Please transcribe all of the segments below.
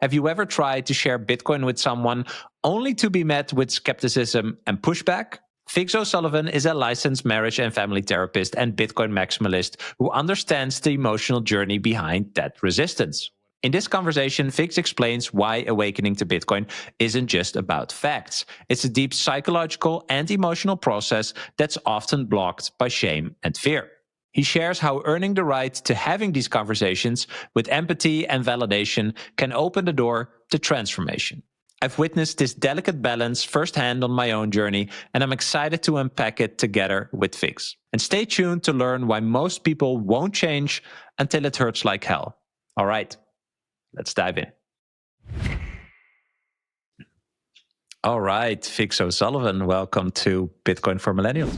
Have you ever tried to share Bitcoin with someone only to be met with skepticism and pushback? Fix O'Sullivan is a licensed marriage and family therapist and Bitcoin maximalist who understands the emotional journey behind that resistance. In this conversation, Fix explains why awakening to Bitcoin isn't just about facts. It's a deep psychological and emotional process that's often blocked by shame and fear. He shares how earning the right to having these conversations with empathy and validation can open the door to transformation. I've witnessed this delicate balance firsthand on my own journey, and I'm excited to unpack it together with Fix. And stay tuned to learn why most people won't change until it hurts like hell. All right, let's dive in. All right, Fix O'Sullivan, welcome to Bitcoin for Millennials.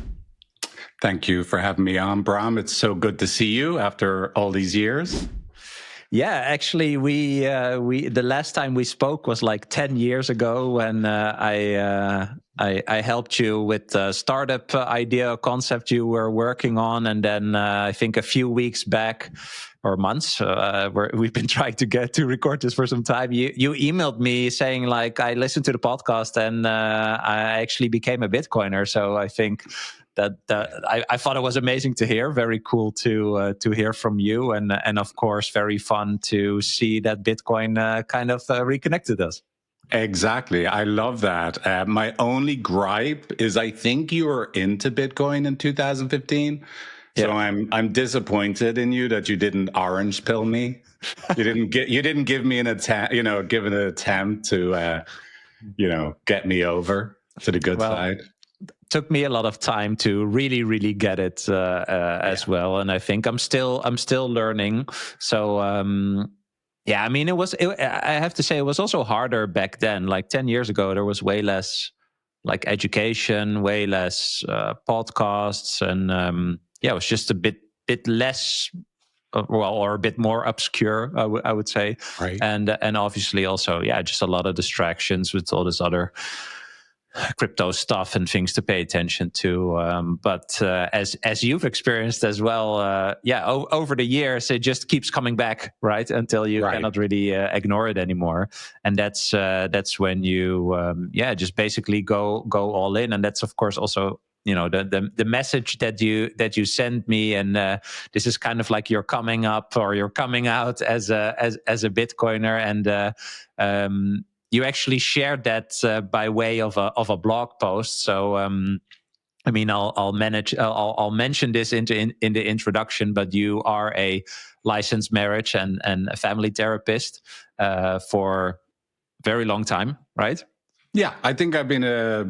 Thank you for having me on, Bram. It's so good to see you after all these years. Yeah, actually, we the last time we spoke was like 10 years ago when I helped you with the startup idea concept you were working on, and then I think a few weeks back or months, we've been trying to record this for some time. You emailed me saying like I listened to the podcast and I actually became a Bitcoiner. So I think that I thought it was amazing to hear. Very cool to hear from you, and of course very fun to see that Bitcoin kind of reconnected us. Exactly, I love that. My only gripe is I think you were into Bitcoin in 2015. So yeah. I'm disappointed in you that you didn't orange pill me. You didn't give me an attempt, give an attempt to get me over to the good side. Took me a lot of time to really get it as well, and I think I'm still learning. So yeah, I mean, I have to say it was also harder back then. Like 10 years ago, there was way less like education, way less podcasts, and yeah, it was just a bit less. Or a bit more obscure, I would say, right. And obviously also, yeah, just a lot of distractions with all this other crypto stuff and things to pay attention to. But as you've experienced as well, over the years, it just keeps coming back, right? Until you cannot really ignore it anymore. And that's when you, just basically go all in. And that's, of course, also, the message that you send me, and this is kind of like you're coming up or you're coming out as a Bitcoiner, and you actually shared that by way of a blog post. So I mean, I'll mention this in the introduction, but you are a licensed marriage and a family therapist for a very long time, right? Yeah, I think I've been a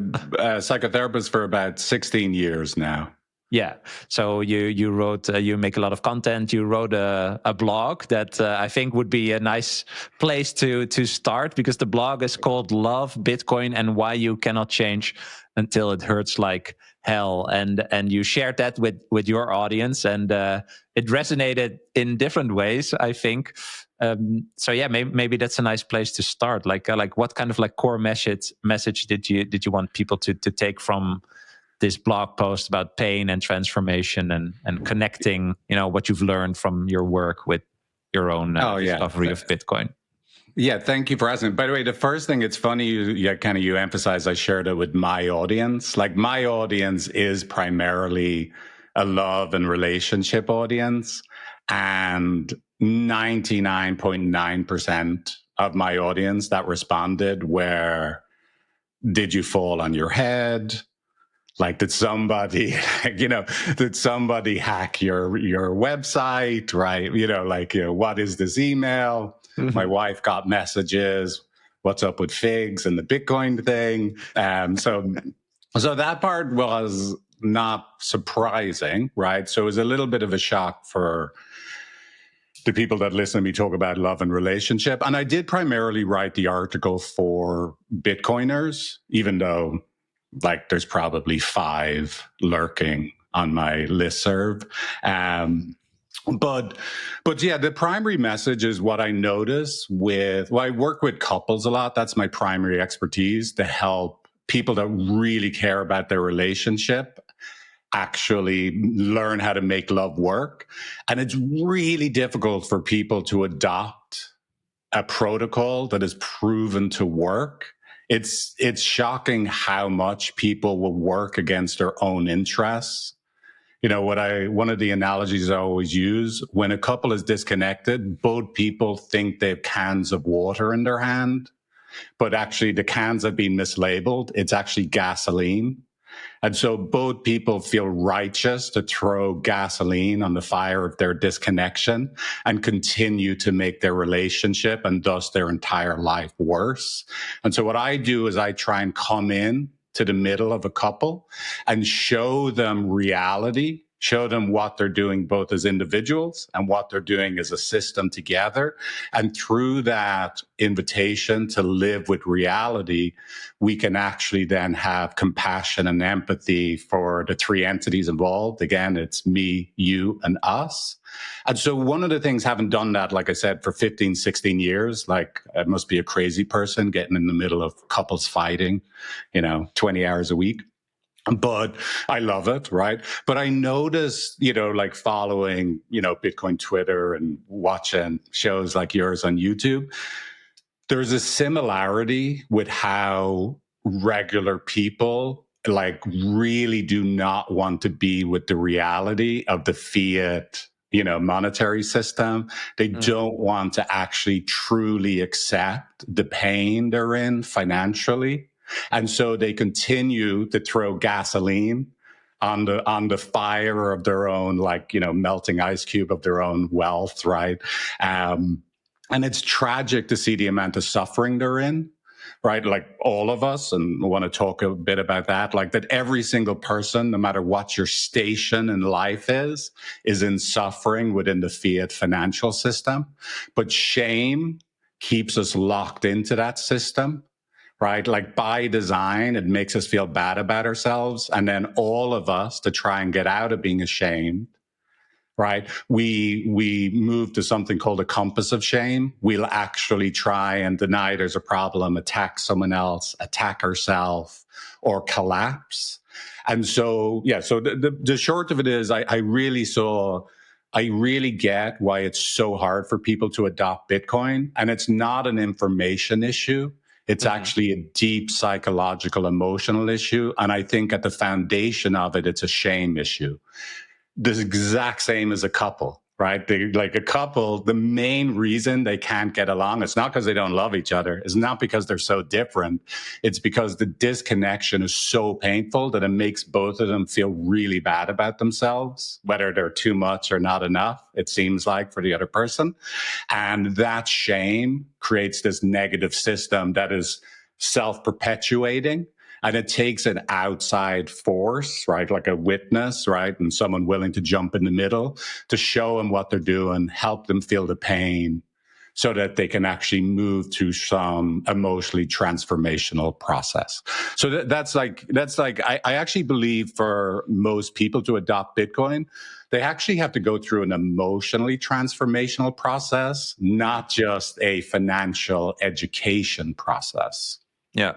psychotherapist for about 16 years now. Yeah, so you wrote, you make a lot of content. You wrote a blog that I think would be a nice place to start, because the blog is called "Love Bitcoin and Why You Cannot Change Until It Hurts Like Hell," and you shared that with your audience, and it resonated in different ways, I think. So yeah, maybe that's a nice place to start. Like what kind of like core message did you want people to take from this blog post about pain and transformation and connecting, what you've learned from your work with your own discovery of Bitcoin? Yeah, thank you for asking. By the way, the first thing, it's funny you emphasize I shared it with my audience. Like, my audience is primarily a love and relationship audience, and 99.9% of my audience that responded were, did you fall on your head? Like, did somebody, did somebody hack your website, right? What is this email? Mm-hmm. My wife got messages. What's up with figs and the Bitcoin thing? So that part was not surprising, right? So it was a little bit of a shock for the people that listen to me talk about love and relationship. And I did primarily write the article for Bitcoiners, even though there's probably 5 lurking on my listserv. But yeah, the primary message is what I notice I work with couples a lot. That's my primary expertise, to help people that really care about their relationship actually learn how to make love work. And it's really difficult for people to adopt a protocol that is proven to work, it's shocking how much people will work against their own interests. You know, one of the analogies I always use, when a couple is disconnected, both people think they have cans of water in their hand, but actually the cans have been mislabeled. It's actually gasoline. And so both people feel righteous to throw gasoline on the fire of their disconnection and continue to make their relationship and thus their entire life worse. And so what I do is I try and come in to the middle of a couple and show them reality, show them what they're doing both as individuals and what they're doing as a system together. And through that invitation to live with reality, we can actually then have compassion and empathy for the three entities involved. Again, it's me, you, and us. And so one of the things, having done that, like I said, for 15, 16 years, like I must be a crazy person getting in the middle of couples fighting, 20 hours a week. But I love it, right? But I noticed, like following, Bitcoin Twitter and watching shows like yours on YouTube, there's a similarity with how regular people like really do not want to be with the reality of the fiat, monetary system. They don't want to actually truly accept the pain they're in financially. And so they continue to throw gasoline on the fire of their own, melting ice cube of their own wealth, right? And it's tragic to see the amount of suffering they're in, right? Like all of us, and I want to talk a bit about that, like that every single person, no matter what your station in life is in suffering within the fiat financial system. But shame keeps us locked into that system, right? Like by design, it makes us feel bad about ourselves. And then all of us, to try and get out of being ashamed, right? We move to something called a compass of shame. We'll actually try and deny there's a problem, attack someone else, attack ourselves, or collapse. And so, so the short of it is, I really get why it's so hard for people to adopt Bitcoin. And it's not an information issue. It's actually a deep psychological, emotional issue. And I think at the foundation of it, it's a shame issue. The exact same as a couple, right? Like a couple, the main reason they can't get along, it's not because they don't love each other. It's not because they're so different. It's because the disconnection is so painful that it makes both of them feel really bad about themselves, whether they're too much or not enough, it seems like, for the other person. And that shame creates this negative system that is self-perpetuating. And it takes an outside force, right? Like a witness, right? And someone willing to jump in the middle to show them what they're doing, help them feel the pain so that they can actually move through some emotionally transformational process. So that's like, I actually believe for most people to adopt Bitcoin, they actually have to go through an emotionally transformational process, not just a financial education process. Yeah.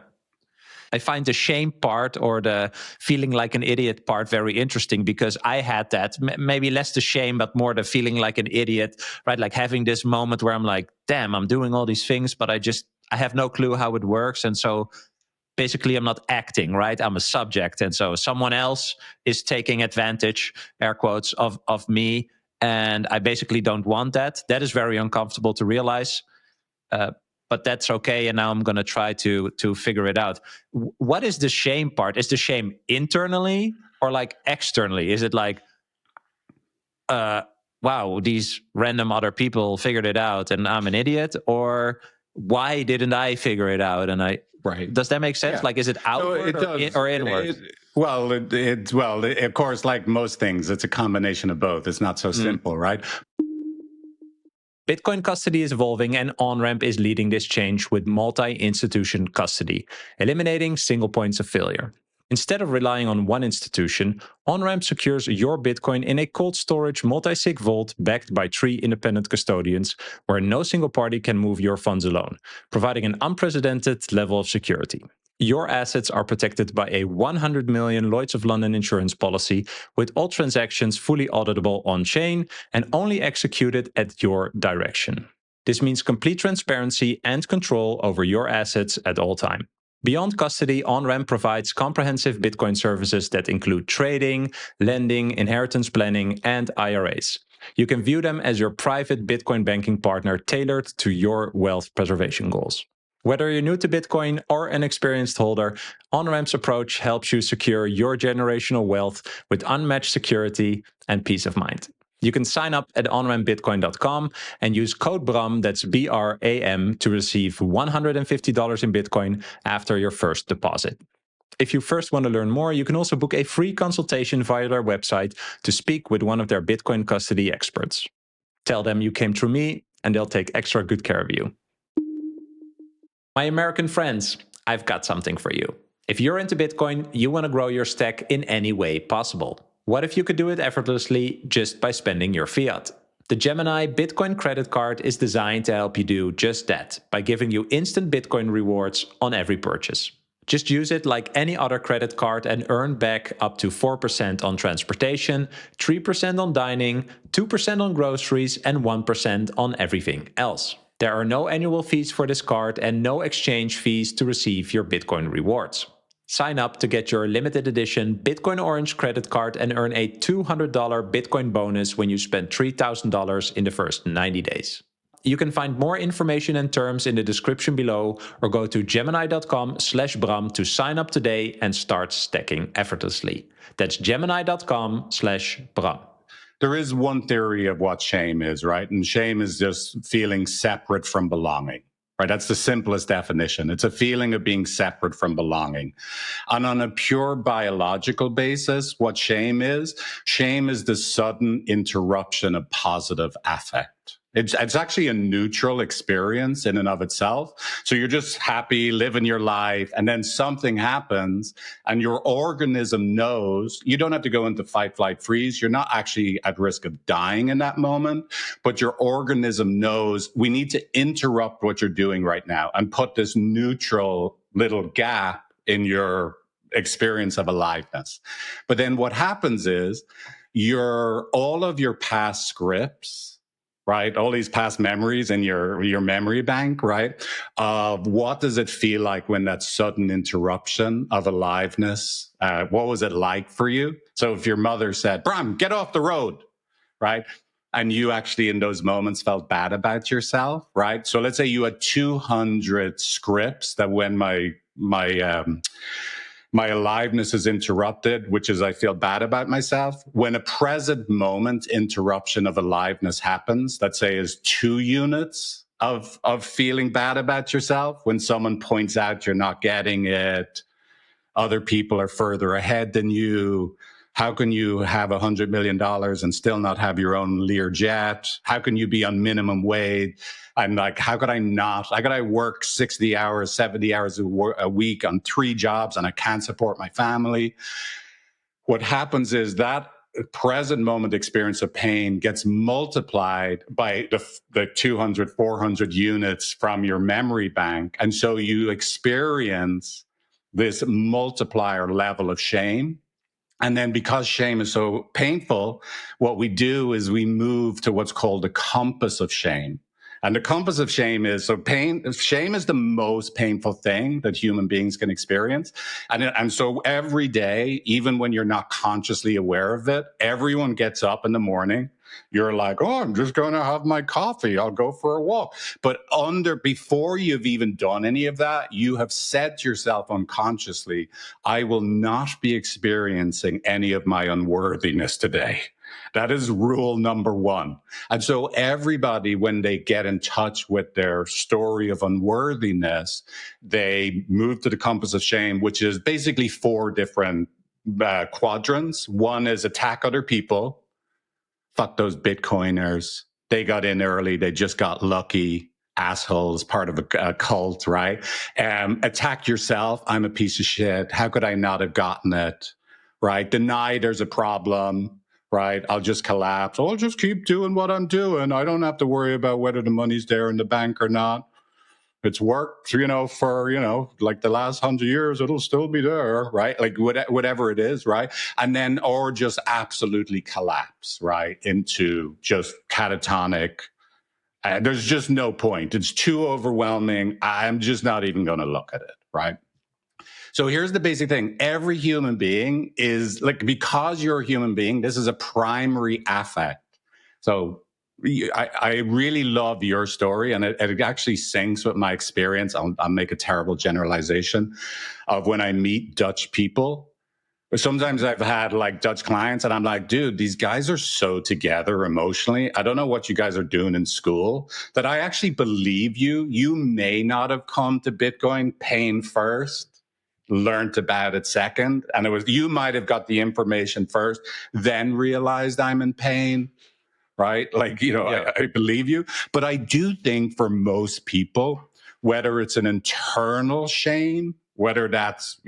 I find the shame part or the feeling like an idiot part very interesting, because I had that, maybe less the shame, but more the feeling like an idiot, right? Like having this moment where I'm like, damn, I'm doing all these things, but I have no clue how it works. And so basically I'm not acting, right? I'm a subject. And so someone else is taking advantage, air quotes, of me. And I basically don't want that. That is very uncomfortable to realize. But that's okay. And now I'm going to try to figure it out. What is the shame part? Is the shame internally or like externally? Is it like, wow, these random other people figured it out and I'm an idiot? Or why didn't I figure it out? And right. Does that make sense? Yeah. Like, is it outward or inward? Well, of course, like most things, it's a combination of both. It's not so simple, right? Bitcoin custody is evolving, and OnRamp is leading this change with multi-institution custody, eliminating single points of failure. Instead of relying on one institution, OnRamp secures your Bitcoin in a cold storage multi-sig vault backed by 3 independent custodians, where no single party can move your funds alone, providing an unprecedented level of security. Your assets are protected by a 100 million Lloyd's of London insurance policy, with all transactions fully auditable on-chain and only executed at your direction. This means complete transparency and control over your assets at all time. Beyond custody, OnRamp provides comprehensive Bitcoin services that include trading, lending, inheritance planning, and IRAs. You can view them as your private Bitcoin banking partner tailored to your wealth preservation goals. Whether you're new to Bitcoin or an experienced holder, OnRamp's approach helps you secure your generational wealth with unmatched security and peace of mind. You can sign up at onrampbitcoin.com and use code BRAM, that's BRAM, to receive $150 in Bitcoin after your first deposit. If you first want to learn more, you can also book a free consultation via their website to speak with one of their Bitcoin custody experts. Tell them you came through me, and they'll take extra good care of you. My American friends, I've got something for you. If you're into Bitcoin, you want to grow your stack in any way possible. What if you could do it effortlessly just by spending your fiat? The Gemini Bitcoin credit card is designed to help you do just that by giving you instant Bitcoin rewards on every purchase. Just use it like any other credit card and earn back up to 4% on transportation, 3% on dining, 2% on groceries, and 1% on everything else. There are no annual fees for this card and no exchange fees to receive your Bitcoin rewards. Sign up to get your limited edition Bitcoin Orange credit card and earn a $200 Bitcoin bonus when you spend $3,000 in the first 90 days. You can find more information and terms in the description below or go to gemini.com/Bram to sign up today and start stacking effortlessly. That's gemini.com/Bram. There is one theory of what shame is, right? And shame is just feeling separate from belonging, right? That's the simplest definition. It's a feeling of being separate from belonging. And on a pure biological basis, what shame is the sudden interruption of positive affect. It's actually a neutral experience in and of itself. So you're just happy, living your life, and then something happens and your organism knows you don't have to go into fight, flight, freeze. You're not actually at risk of dying in that moment, but your organism knows we need to interrupt what you're doing right now and put this neutral little gap in your experience of aliveness. But then what happens is all of your past scripts, right? All these past memories in your memory bank, right? Of what does it feel like when that sudden interruption of aliveness, what was it like for you? So if your mother said, Bram, get off the road, right? And you actually in those moments felt bad about yourself, right? So let's say you had 200 scripts that when my aliveness is interrupted, which is I feel bad about myself. When a present moment interruption of aliveness happens, let's say is 2 units of feeling bad about yourself. When someone points out you're not getting it, other people are further ahead than you. How can you have $100 million and still not have your own Learjet? How can you be on minimum wage? I'm like, how could I work 60 hours, 70 hours a week on 3 jobs and I can't support my family? What happens is that present moment experience of pain gets multiplied by the 200, 400 units from your memory bank. And so you experience this multiplier level of shame. And then because shame is so painful, what we do is we move to what's called the compass of shame. And the compass of shame is, shame is the most painful thing that human beings can experience. And so every day, even when you're not consciously aware of it, everyone gets up in the morning. You're like, oh, I'm just going to have my coffee. I'll go for a walk. But before you've even done any of that, you have said to yourself unconsciously, I will not be experiencing any of my unworthiness today. That is rule number 1. And so everybody, when they get in touch with their story of unworthiness, they move to the compass of shame, which is basically 4 different quadrants. One is attack other people. Fuck those Bitcoiners. They got in early. They just got lucky. Assholes, part of a cult, right? Attack yourself. I'm a piece of shit. How could I not have gotten it? Right? Deny there's a problem. Right? I'll just collapse. I'll just keep doing what I'm doing. I don't have to worry about whether the money's there in the bank or not. It's worked, for, like the last 100 years, it'll still be there, right? Like whatever it is, right? And then, or just absolutely collapse, right? Into just catatonic, There's just no point. It's too overwhelming. I'm just not even going to look at it, right? So here's the basic thing. Every human being is like, because you're a human being, this is a primary affect. So I really love your story, and it actually syncs with my experience. I'll make a terrible generalization of when I meet Dutch people. Sometimes I've had like Dutch clients and I'm like, dude, these guys are so together emotionally. I don't know what you guys are doing in school, that I actually believe you. You may not have come to Bitcoin pain first, learned about it second. And you might have got the information first, then realized I'm in pain, right? Like, I believe you. But I do think for most people, whether it's an internal shame, whether that's,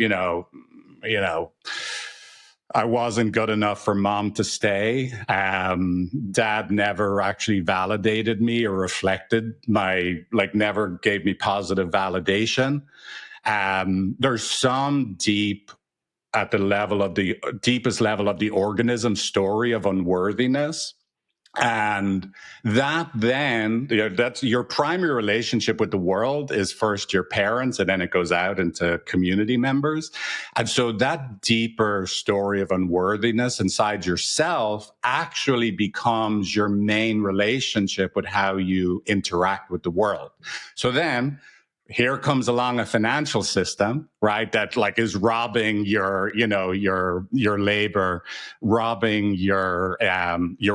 I wasn't good enough for mom to stay. Dad never actually validated me or reflected never gave me positive validation. There's some at the level of the deepest level of the organism story of unworthiness. And that then, that's your primary relationship with the world is first your parents, and then it goes out into community members. And so that deeper story of unworthiness inside yourself actually becomes your main relationship with how you interact with the world. So then here comes along a financial system, right, that like is robbing your labor, robbing your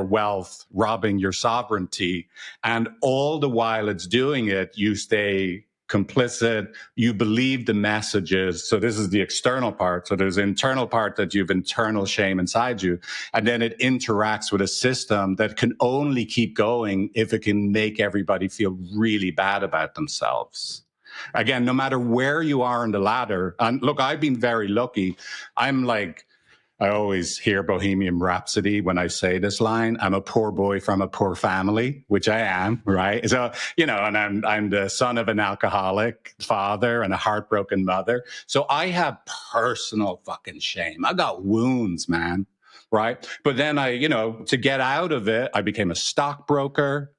wealth, robbing your sovereignty. And all the while it's doing it, you stay complicit, you believe the messages. So this is the external part. So there's the internal part that you've internal shame inside you. And then it interacts with a system that can only keep going if it can make everybody feel really bad about themselves. Again, no matter where you are in the ladder, and look, I've been very lucky. I always hear Bohemian Rhapsody when I say this line. I'm a poor boy from a poor family, which I am, right? So, and I'm the son of an alcoholic father and a heartbroken mother. So I have personal fucking shame. I got wounds, man, right? But then to get out of it, I became a stockbroker.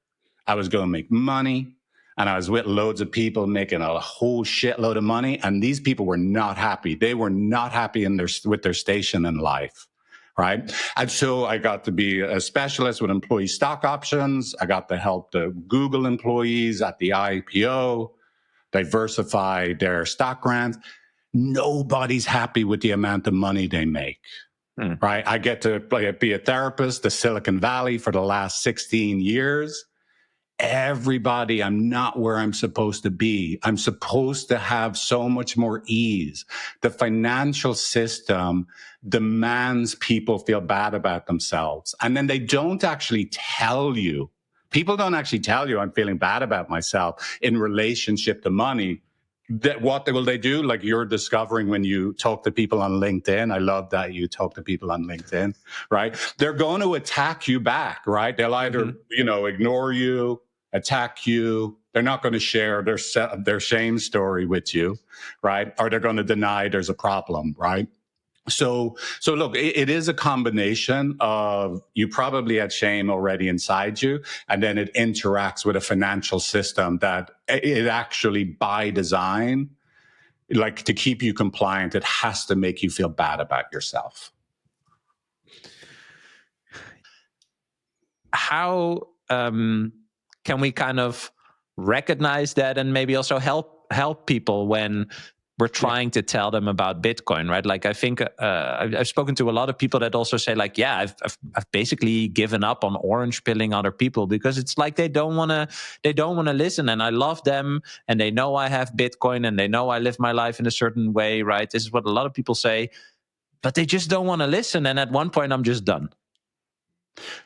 I was going to make money. And I was with loads of people making a whole shitload of money. And these people were not happy. They were not happy with their station in life, right? And so I got to be a specialist with employee stock options. I got to help the Google employees at the IPO diversify their stock grants. Nobody's happy with the amount of money they make, right? I get to be a therapist in Silicon Valley for the last 16 years. Everybody, I'm not where I'm supposed to be. I'm supposed to have so much more ease. The financial system demands people feel bad about themselves. And then they don't actually tell you. People don't actually tell you I'm feeling bad about myself in relationship to money. What will they do? Like you're discovering when you talk to people on LinkedIn. I love that you talk to people on LinkedIn, right? They're going to attack you back, right? They'll either, ignore you, attack you. They're not going to share their shame story with you, right? Or they're going to deny there's a problem, right? So look, it is a combination of you probably had shame already inside you, and then it interacts with a financial system that it actually by design, like to keep you compliant, it has to make you feel bad about yourself. How can we kind of recognize that and maybe also help people when we're trying to tell them about Bitcoin, right? Like I think I've spoken to a lot of people that also say like, yeah, I've basically given up on orange pilling other people because it's like they don't want to listen, and I love them and they know I have Bitcoin and they know I live my life in a certain way, right? This is what a lot of people say, but they just don't want to listen. And at one point I'm just done.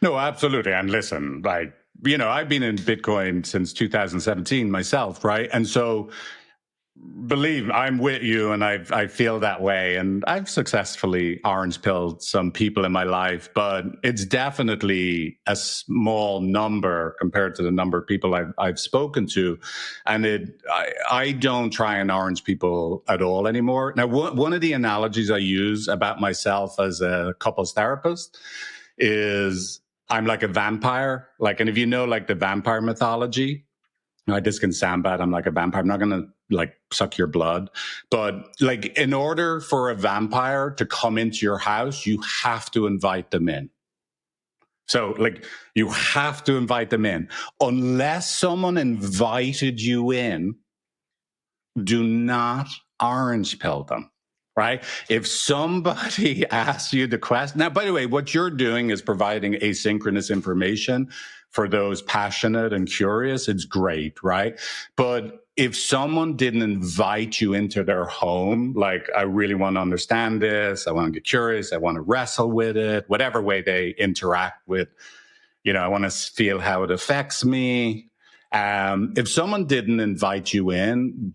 No, absolutely. And listen, like, I've been in Bitcoin since 2017 myself, right? And so believe I'm with you, and I feel that way, and I've successfully orange pilled some people in my life, but it's definitely a small number compared to the number of people I've spoken to, and I don't try and orange people at all anymore. Now, one of the analogies I use about myself as a couples therapist is I'm like a vampire. Like, and if you know, like the vampire mythology, this can sound bad. I'm like a vampire. I'm not going to like suck your blood. But like, in order for a vampire to come into your house, you have to invite them in. So like, you have to invite them in. Unless someone invited you in, do not orange pill them. Right? If somebody asks you the question, now, by the way, what you're doing is providing asynchronous information for those passionate and curious. It's great, right? But if someone didn't invite you into their home, like, I really want to understand this, I want to get curious, I want to wrestle with it, whatever way they interact with, I want to feel how it affects me. If someone didn't invite you in,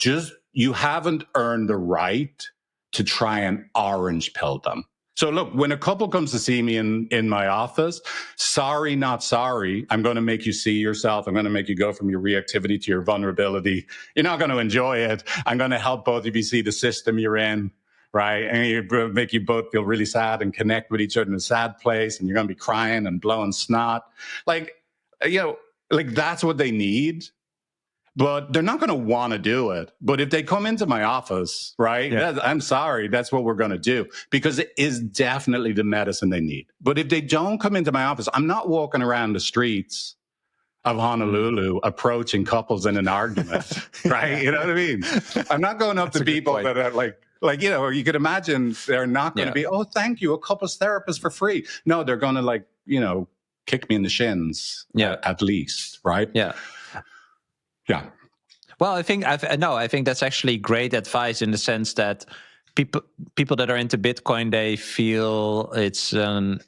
you haven't earned the right to try and orange pill them. So look, when a couple comes to see me in my office, sorry, not sorry, I'm going to make you see yourself. I'm going to make you go from your reactivity to your vulnerability. You're not going to enjoy it. I'm going to help both of you see the system you're in, right? And make you both feel really sad and connect with each other in a sad place. And you're going to be crying and blowing snot. Like, like that's what they need. But they're not going to want to do it. But if they come into my office, right, I'm sorry, that's what we're going to do, because it is definitely the medicine they need. But if they don't come into my office, I'm not walking around the streets of Honolulu approaching couples in an argument, right? You know what I mean? I'm not going up to people that are like, or you could imagine they're not going to be, oh, thank you, a couples therapist for free. No, they're going to kick me in the shins, at least, right? Yeah. Yeah. Well, I think that's actually great advice, in the sense that people that are into Bitcoin, they feel it's an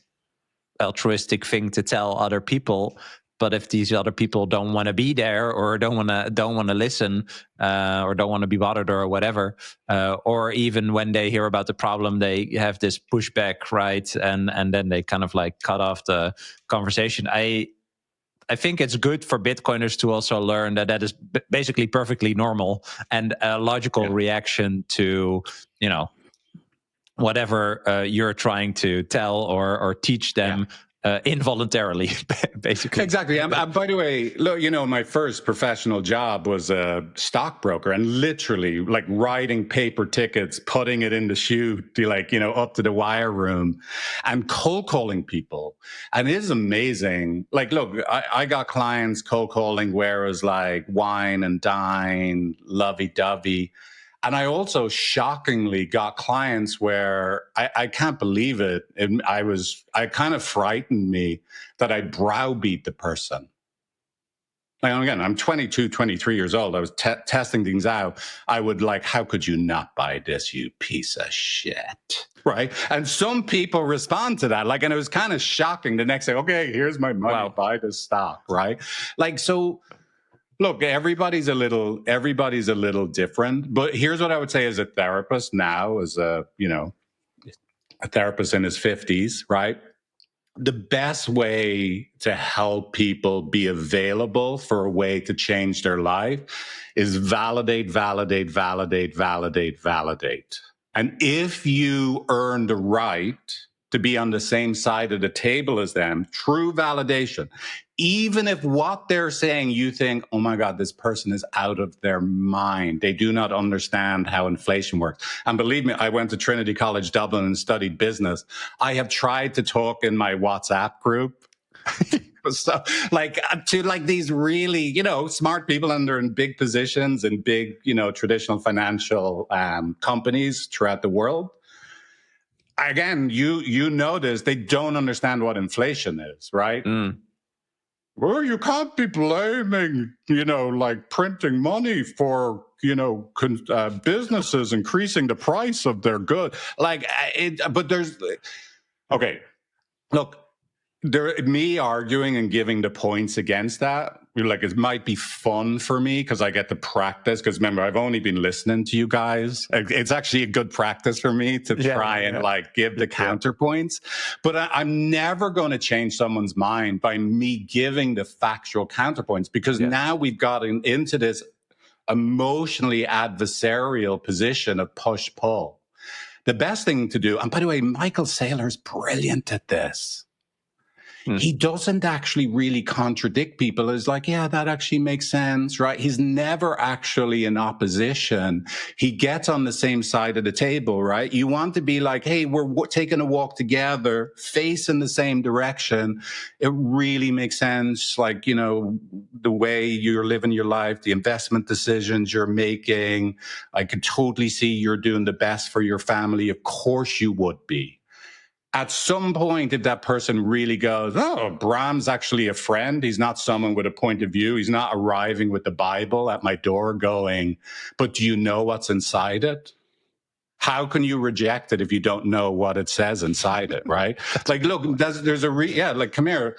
altruistic thing to tell other people. But if these other people don't want to be there, or don't want to listen, or don't want to be bothered, or whatever, or even when they hear about the problem, they have this pushback, right? And then they kind of like cut off the conversation. I think it's good for Bitcoiners to also learn that is basically perfectly normal and a logical reaction to, whatever you're trying to tell or teach them involuntarily, basically. Exactly. By the way, look, my first professional job was a stockbroker, and literally like writing paper tickets, putting it in the chute, up to the wire room, and cold calling people. And it is amazing. Like, look, I got clients cold calling where it was like wine and dine, lovey-dovey. And I also shockingly got clients where I can't believe it. It kind of frightened me that I browbeat the person. Like, again, I'm 22, 23 years old. I was testing things out. I would like, how could you not buy this, you piece of shit? Right? And some people respond to that. Like, and it was kind of shocking. The next day, okay, here's my money, buy this stock, right? Like, so... Look, everybody's a little different, but here's what I would say as a therapist now, as a therapist in his 50s, right? The best way to help people be available for a way to change their life is validate, validate, validate, validate, validate. And if you earn the right to be on the same side of the table as them, true validation, even if what they're saying, you think, oh my God, this person is out of their mind. They do not understand how inflation works. And believe me, I went to Trinity College Dublin and studied business. I have tried to talk in my WhatsApp group so, to these really, smart people, and they're in big positions in big, traditional financial companies throughout the world. Again, you notice they don't understand what inflation is, right? Well, you can't be blaming, printing money for, businesses increasing the price of their good. But there's, okay, look, me arguing and giving the points against that, it might be fun for me because I get to practice. Because remember, I've only been listening to you guys. It's actually a good practice for me to try and give the counterpoints. But I'm never going to change someone's mind by me giving the factual counterpoints, because now we've gotten into this emotionally adversarial position of push-pull. The best thing to do, and by the way, Michael Saylor's brilliant at this. he doesn't actually really contradict people. It's like, yeah, that actually makes sense, right? He's never actually in opposition. He gets on the same side of the table, right? You want to be like, hey, we're taking a walk together, facing the same direction. It really makes sense. Like, you know, the way you're living your life, the investment decisions you're making. I could totally see you're doing the best for your family. Of course you would be. At some point, if that person really goes, oh, Bram's actually a friend, he's not someone with a point of view, he's not arriving with the Bible at my door going, but do you know what's inside it? How can you reject it if you don't know what it says inside it, right? Like, look, there's like, come here.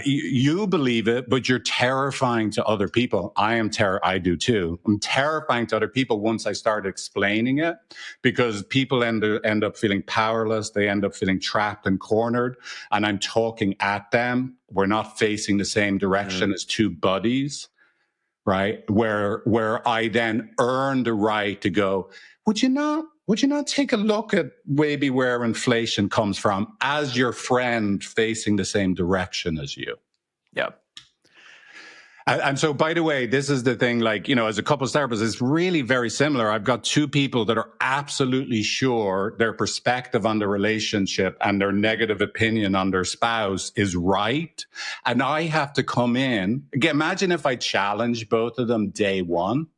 You believe it, but you're terrifying to other people. I do too. I'm terrifying to other people once I start explaining it, because people end up feeling powerless. They end up feeling trapped and cornered, and I'm talking at them. We're not facing the same direction as two buddies, right? Where I then earn the right to go, would you not take a look at maybe where inflation comes from as your friend facing the same direction as you? Yeah. And so, by the way, this is the thing, like, you know, as a couples therapist, it's really very similar. I've got two people that are absolutely sure their perspective on the relationship and their negative opinion on their spouse is right. And I have to come in. Again, imagine if I challenge both of them day one,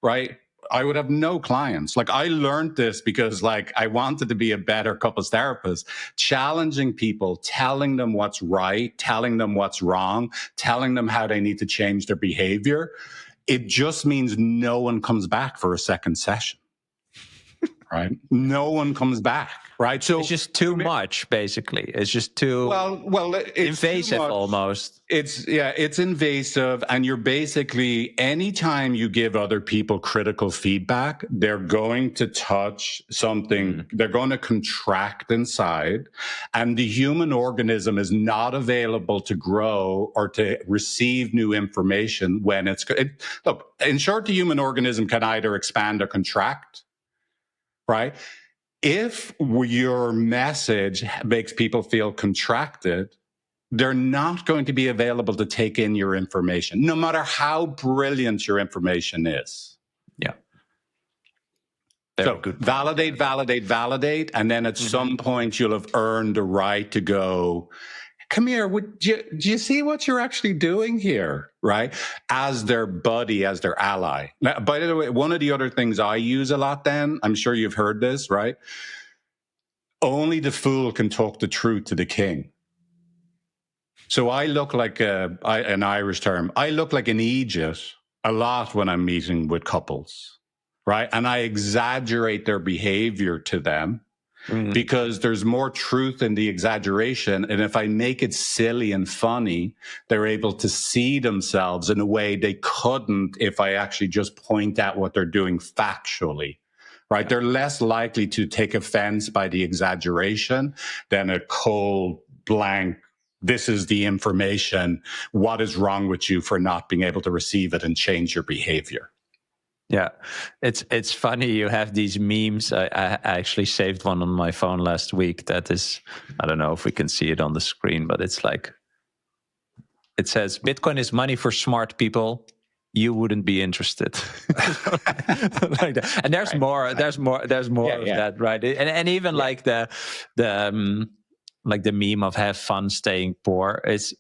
right? I would have no clients. Like, I learned this because, like, I wanted to be a better couples therapist, challenging people, telling them what's right, telling them what's wrong, telling them how they need to change their behavior. It just means no one comes back for a second session, right? No one comes back, right? So it's just too much, basically. It's just too it's invasive, too much. almost. It's invasive. And you're basically, anytime you give other people critical feedback, they're going to touch something, they're going to contract inside, and the human organism is not available to grow or to receive new information when look, in short, the human organism can either expand or contract, right? If your message makes people feel contracted, they're not going to be available to take in your information, no matter how brilliant your information is. Yeah. So validate, and then at some point you'll have earned the right to go, come here, do you see what you're actually doing here, right? As their buddy, as their ally. Now, by the way, one of the other things I use a lot then, I'm sure you've heard this, right? Only the fool can talk the truth to the king. So I look like an Irish term. I look like an idiot a lot when I'm meeting with couples, right? And I exaggerate their behavior to them because there's more truth in the exaggeration. And if I make it silly and funny, they're able to see themselves in a way they couldn't if I actually just point out what they're doing factually. Right? Yeah. They're less likely to take offense by the exaggeration than a cold, blank, this is the information. What is wrong with you for not being able to receive it and change your behavior? Yeah, it's funny. You have these memes. I actually saved one on my phone last week. That is, I don't know if we can see it on the screen, but it's like, it says, Bitcoin is money for smart people. You wouldn't be interested. Like that. And there's more of that, right? And even like the meme of have fun staying poor is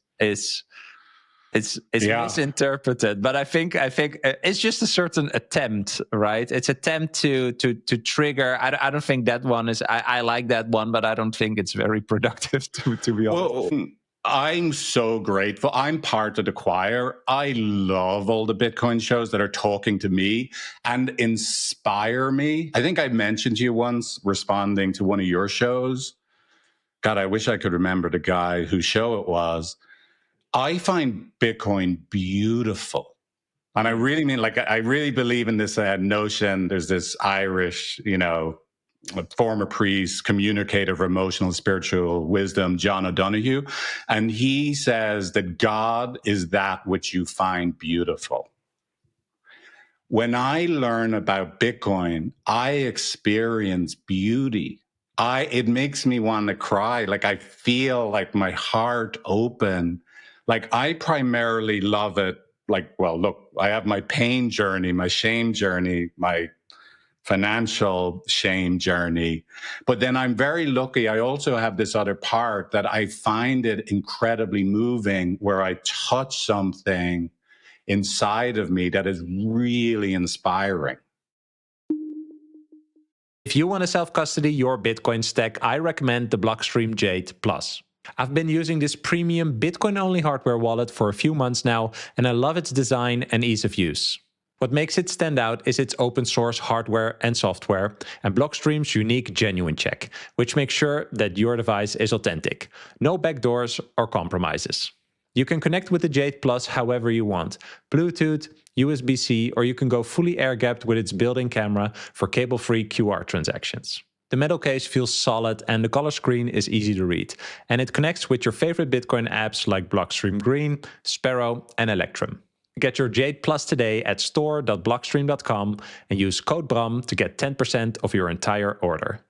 misinterpreted. But I think it's just a certain attempt, right? It's attempt to trigger. I don't think that one is. I like that one, but I don't think it's very productive to be honest. Well, I'm so grateful. I'm part of the choir. I love all the Bitcoin shows that are talking to me and inspire me. I think I mentioned to you once, responding to one of your shows. God, I wish I could remember the guy whose show it was. I find Bitcoin beautiful. And I really mean, like, I really believe in this notion. There's this Irish, a former priest, communicator of emotional and spiritual wisdom, John O'Donoghue. And he says that God is that which you find beautiful. When I learn about Bitcoin, I experience beauty. it makes me want to cry. Like I feel like my heart open. Like I primarily love it. Like, well, look, I have my pain journey, my shame journey, my financial shame journey. But then I'm very lucky. I also have this other part that I find it incredibly moving, where I touch something inside of me that is really inspiring. If you want to self-custody your Bitcoin stack, I recommend the Blockstream Jade Plus. I've been using this premium Bitcoin-only hardware wallet for a few months now, and I love its design and ease of use. What makes it stand out is its open source hardware and software, and Blockstream's unique genuine check, which makes sure that your device is authentic. No backdoors or compromises. You can connect with the Jade Plus however you want, Bluetooth, USB-C, or you can go fully air-gapped with its built-in camera for cable-free QR transactions. The metal case feels solid and the color screen is easy to read, and it connects with your favorite Bitcoin apps like Blockstream Green, Sparrow, and Electrum. Get your Jade Plus today at store.blockstream.com and use code BRAM to get 10% of your entire order.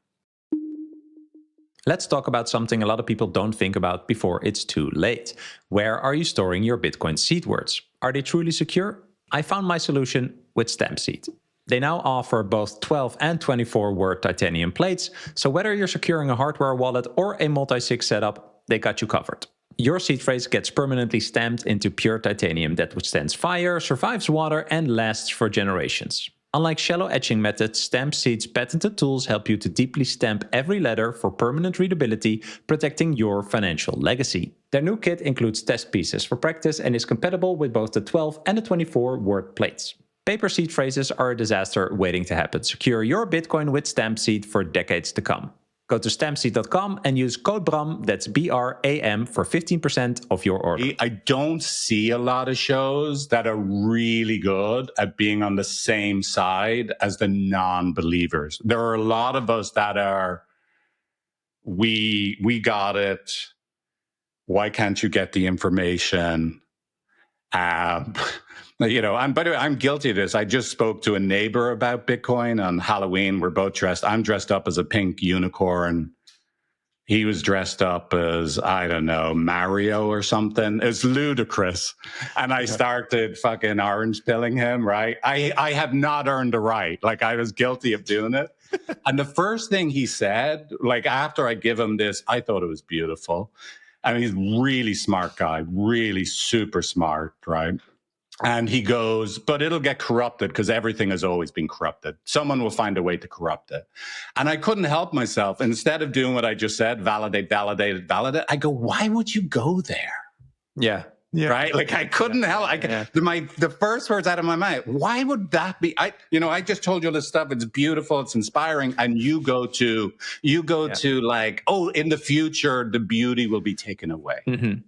Let's talk about something a lot of people don't think about before it's too late. Where are you storing your Bitcoin seed words? Are they truly secure? I found my solution with StampSeed. They now offer both 12 and 24 word titanium plates, so whether you're securing a hardware wallet or a multi-sig setup, they got you covered. Your seed phrase gets permanently stamped into pure titanium that withstands fire, survives water, and lasts for generations. Unlike shallow etching methods, StampSeed's patented tools help you to deeply stamp every letter for permanent readability, protecting your financial legacy. Their new kit includes test pieces for practice and is compatible with both the 12 and the 24 word plates. Paper seed phrases are a disaster waiting to happen. Secure your Bitcoin with StampSeed for decades to come. Go to stampseed.com and use code BRAM, that's BRAM, for 15% of your order. I don't see a lot of shows that are really good at being on the same side as the non-believers. There are a lot of us that are, we got it. Why can't you get the information? You know, by the way, I'm guilty of this. I just spoke to a neighbor about Bitcoin on Halloween. We're both dressed. I'm dressed up as a pink unicorn. He was dressed up as, I don't know, Mario or something. It's ludicrous. And I started fucking orange pilling him, right? I have not earned the right. Like, I was guilty of doing it. And the first thing he said, like, after I give him this, I thought it was beautiful. I mean, he's a really smart guy, really super smart, right? And he goes, but it'll get corrupted because everything has always been corrupted. Someone will find a way to corrupt it. And I couldn't help myself. Instead of doing what I just said, validate, I go, why would you go there? Yeah. Right? Like I couldn't help. The first words out of my mind, why would that be? I just told you all this stuff. It's beautiful. It's inspiring. And you go to like, oh, in the future, the beauty will be taken away. Mm-hmm.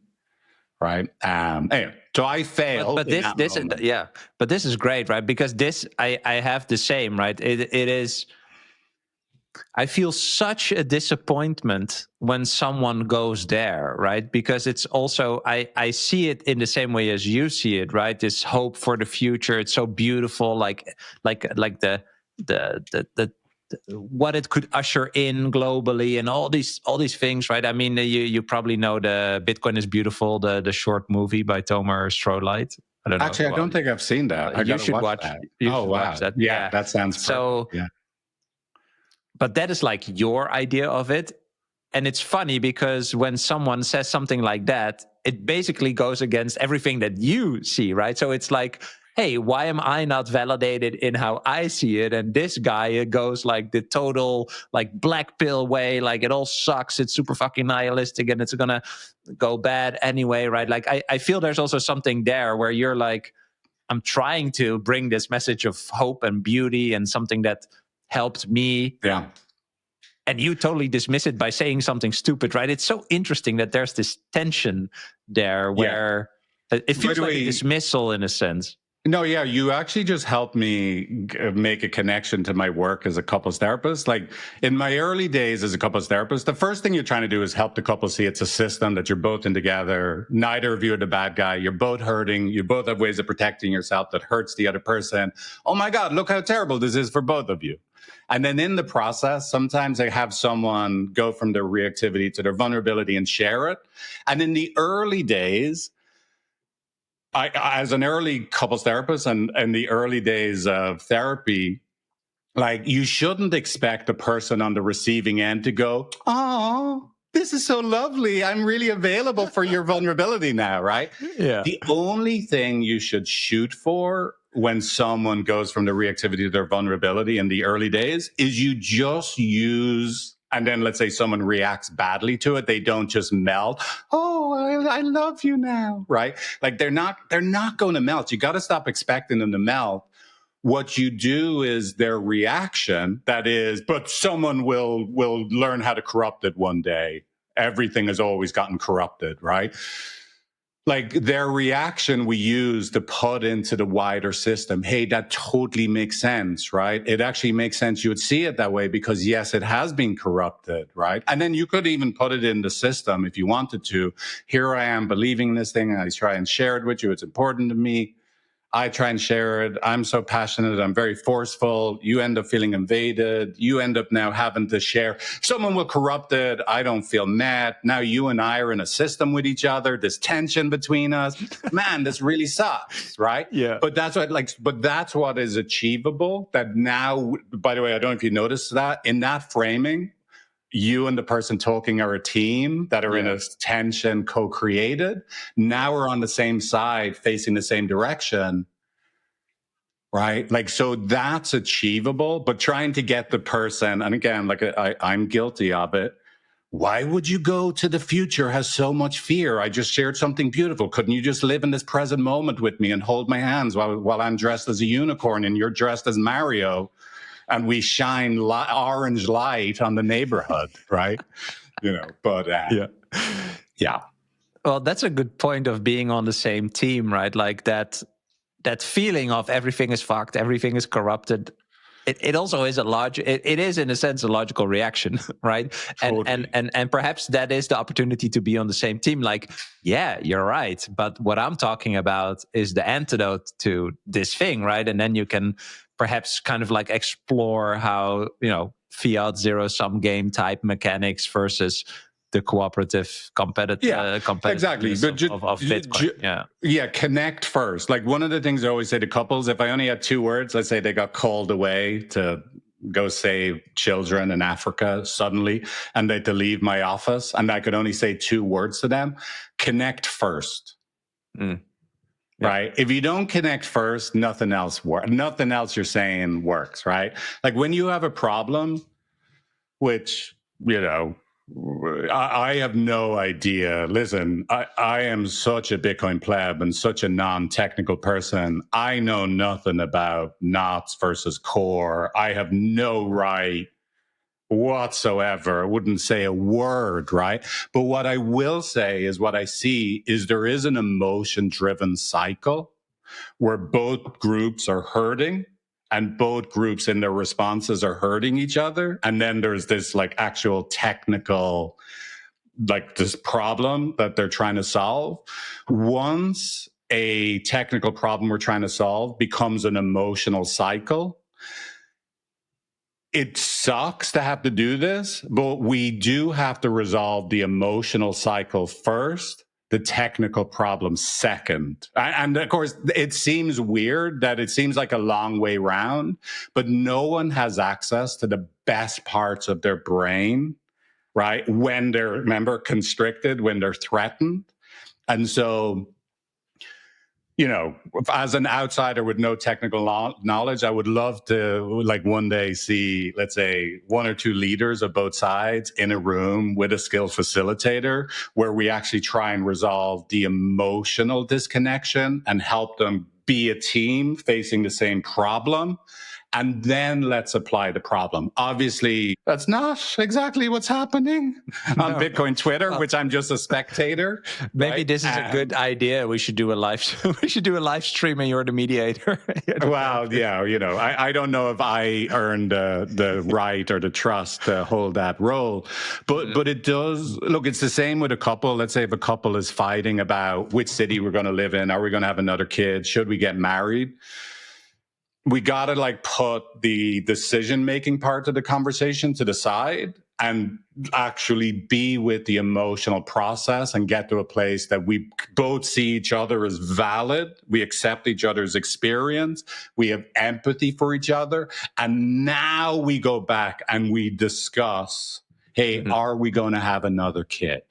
Right. Anyway, so I failed. But this is great, right? Because this, I have the same, right? It is. I feel such a disappointment when someone goes there, right? Because it's also, I see it in the same way as you see it, right? This hope for the future. It's so beautiful, like the what it could usher in globally and all these things, right? I mean, you probably know the Bitcoin is Beautiful, the short movie by Tomer Strolight. I don't know. Actually, I don't think I've seen that. You should watch that. Watch that. Yeah, that sounds so. Yeah. But that is like your idea of it. And it's funny because when someone says something like that, it basically goes against everything that you see, right? So it's like, hey, why am I not validated in how I see it? And this guy goes like the total like black pill way, like it all sucks. It's super fucking nihilistic and it's going to go bad anyway, right? Like I feel there's also something there where you're like, I'm trying to bring this message of hope and beauty and something that helped me. Yeah. And you totally dismiss it by saying something stupid, right? It's so interesting that there's this tension there where it feels like a dismissal in a sense. No, yeah, you actually just helped me make a connection to my work as a couples therapist. Like in my early days as a couples therapist, the first thing you're trying to do is help the couple see it's a system, that you're both in together. Neither of you are the bad guy. You're both hurting. You both have ways of protecting yourself that hurts the other person. Oh my God, look how terrible this is for both of you. And then in the process, sometimes I have someone go from their reactivity to their vulnerability and share it. And in the early days, as an early couples therapist and in the early days of therapy, like you shouldn't expect the person on the receiving end to go, "Oh, this is so lovely. I'm really available for your vulnerability now," right? Yeah. The only thing you should shoot for when someone goes from the reactivity to their vulnerability in the early days is you just use, and then let's say someone reacts badly to it, they don't just melt. Oh, I love you now, right? Like they're not going to melt. You got to stop expecting them to melt. What you do is their reaction, that is, but someone will learn how to corrupt it one day. Everything has always gotten corrupted, right? Like their reaction we use to put into the wider system. Hey, that totally makes sense, right? It actually makes sense. You would see it that way because yes, it has been corrupted, right? And then you could even put it in the system if you wanted to. Here I am believing this thing and I try and share it with you. It's important to me. I try and share it. I'm so passionate. I'm very forceful. You end up feeling invaded. You end up now having to share. Someone will corrupt it. I don't feel met. Now you and I are in a system with each other. There's tension between us. Man, this really sucks, right? Yeah. But that's what is achievable. That now, by the way, I don't know if you noticed that in that framing, you and the person talking are a team that are in a tension co-created. Now we're on the same side, facing the same direction, right? Like, so that's achievable, but trying to get the person, and again, like I'm guilty of it. Why would you go to the future has so much fear? I just shared something beautiful. Couldn't you just live in this present moment with me and hold my hands while I'm dressed as a unicorn and you're dressed as Mario? And we shine orange light on the neighborhood, right? But yeah. Well, that's a good point of being on the same team, right? Like that feeling of everything is fucked, everything is corrupted. It also is it is in a sense a logical reaction, right? Totally. And perhaps that is the opportunity to be on the same team. Like, yeah, you're right, but what I'm talking about is the antidote to this thing, right? And then you can perhaps kind of like explore how, fiat zero-sum game type mechanics versus the cooperative competitive exactly. But of Bitcoin. Connect first. Like one of the things I always say to couples, if I only had 2 words, let's say they got called away to go save children in Africa suddenly, and they had to leave my office, and I could only say 2 words to them: connect first. Right? If you don't connect first, nothing else works. Nothing else you're saying works, right? Like when you have a problem, which, I have no idea. Listen, I am such a Bitcoin pleb and such a non-technical person. I know nothing about knots versus core. I have no right whatsoever. I wouldn't say a word, right? But what I will say is what I see is there is an emotion-driven cycle where both groups are hurting and both groups in their responses are hurting each other. And then there's this like actual technical, like this problem that they're trying to solve. Once a technical problem we're trying to solve becomes an emotional cycle, it sucks to have to do this, but we do have to resolve the emotional cycle first, the technical problem second. And of course, it seems weird that it seems like a long way round, but no one has access to the best parts of their brain, right? When they're, remember, constricted, when they're threatened. And so, as an outsider with no technical knowledge, I would love to like one day see, let's say, 1 or 2 leaders of both sides in a room with a skilled facilitator where we actually try and resolve the emotional disconnection and help them be a team facing the same problem. and then let's apply the problem. Obviously, that's not exactly what's happening on Bitcoin Twitter, which I'm just a spectator. Maybe right? this is a good idea. We should do a live. We should do a live stream, and you're the mediator. Well, yeah, I don't know if I earned the right or the trust to hold that role, but it does look. It's the same with a couple. Let's say if a couple is fighting about which city we're going to live in, are we going to have another kid, should we get married? We got to like put the decision-making part of the conversation to the side and actually be with the emotional process and get to a place that we both see each other as valid. We accept each other's experience. We have empathy for each other. And now we go back and we discuss, hey, are we going to have another kid?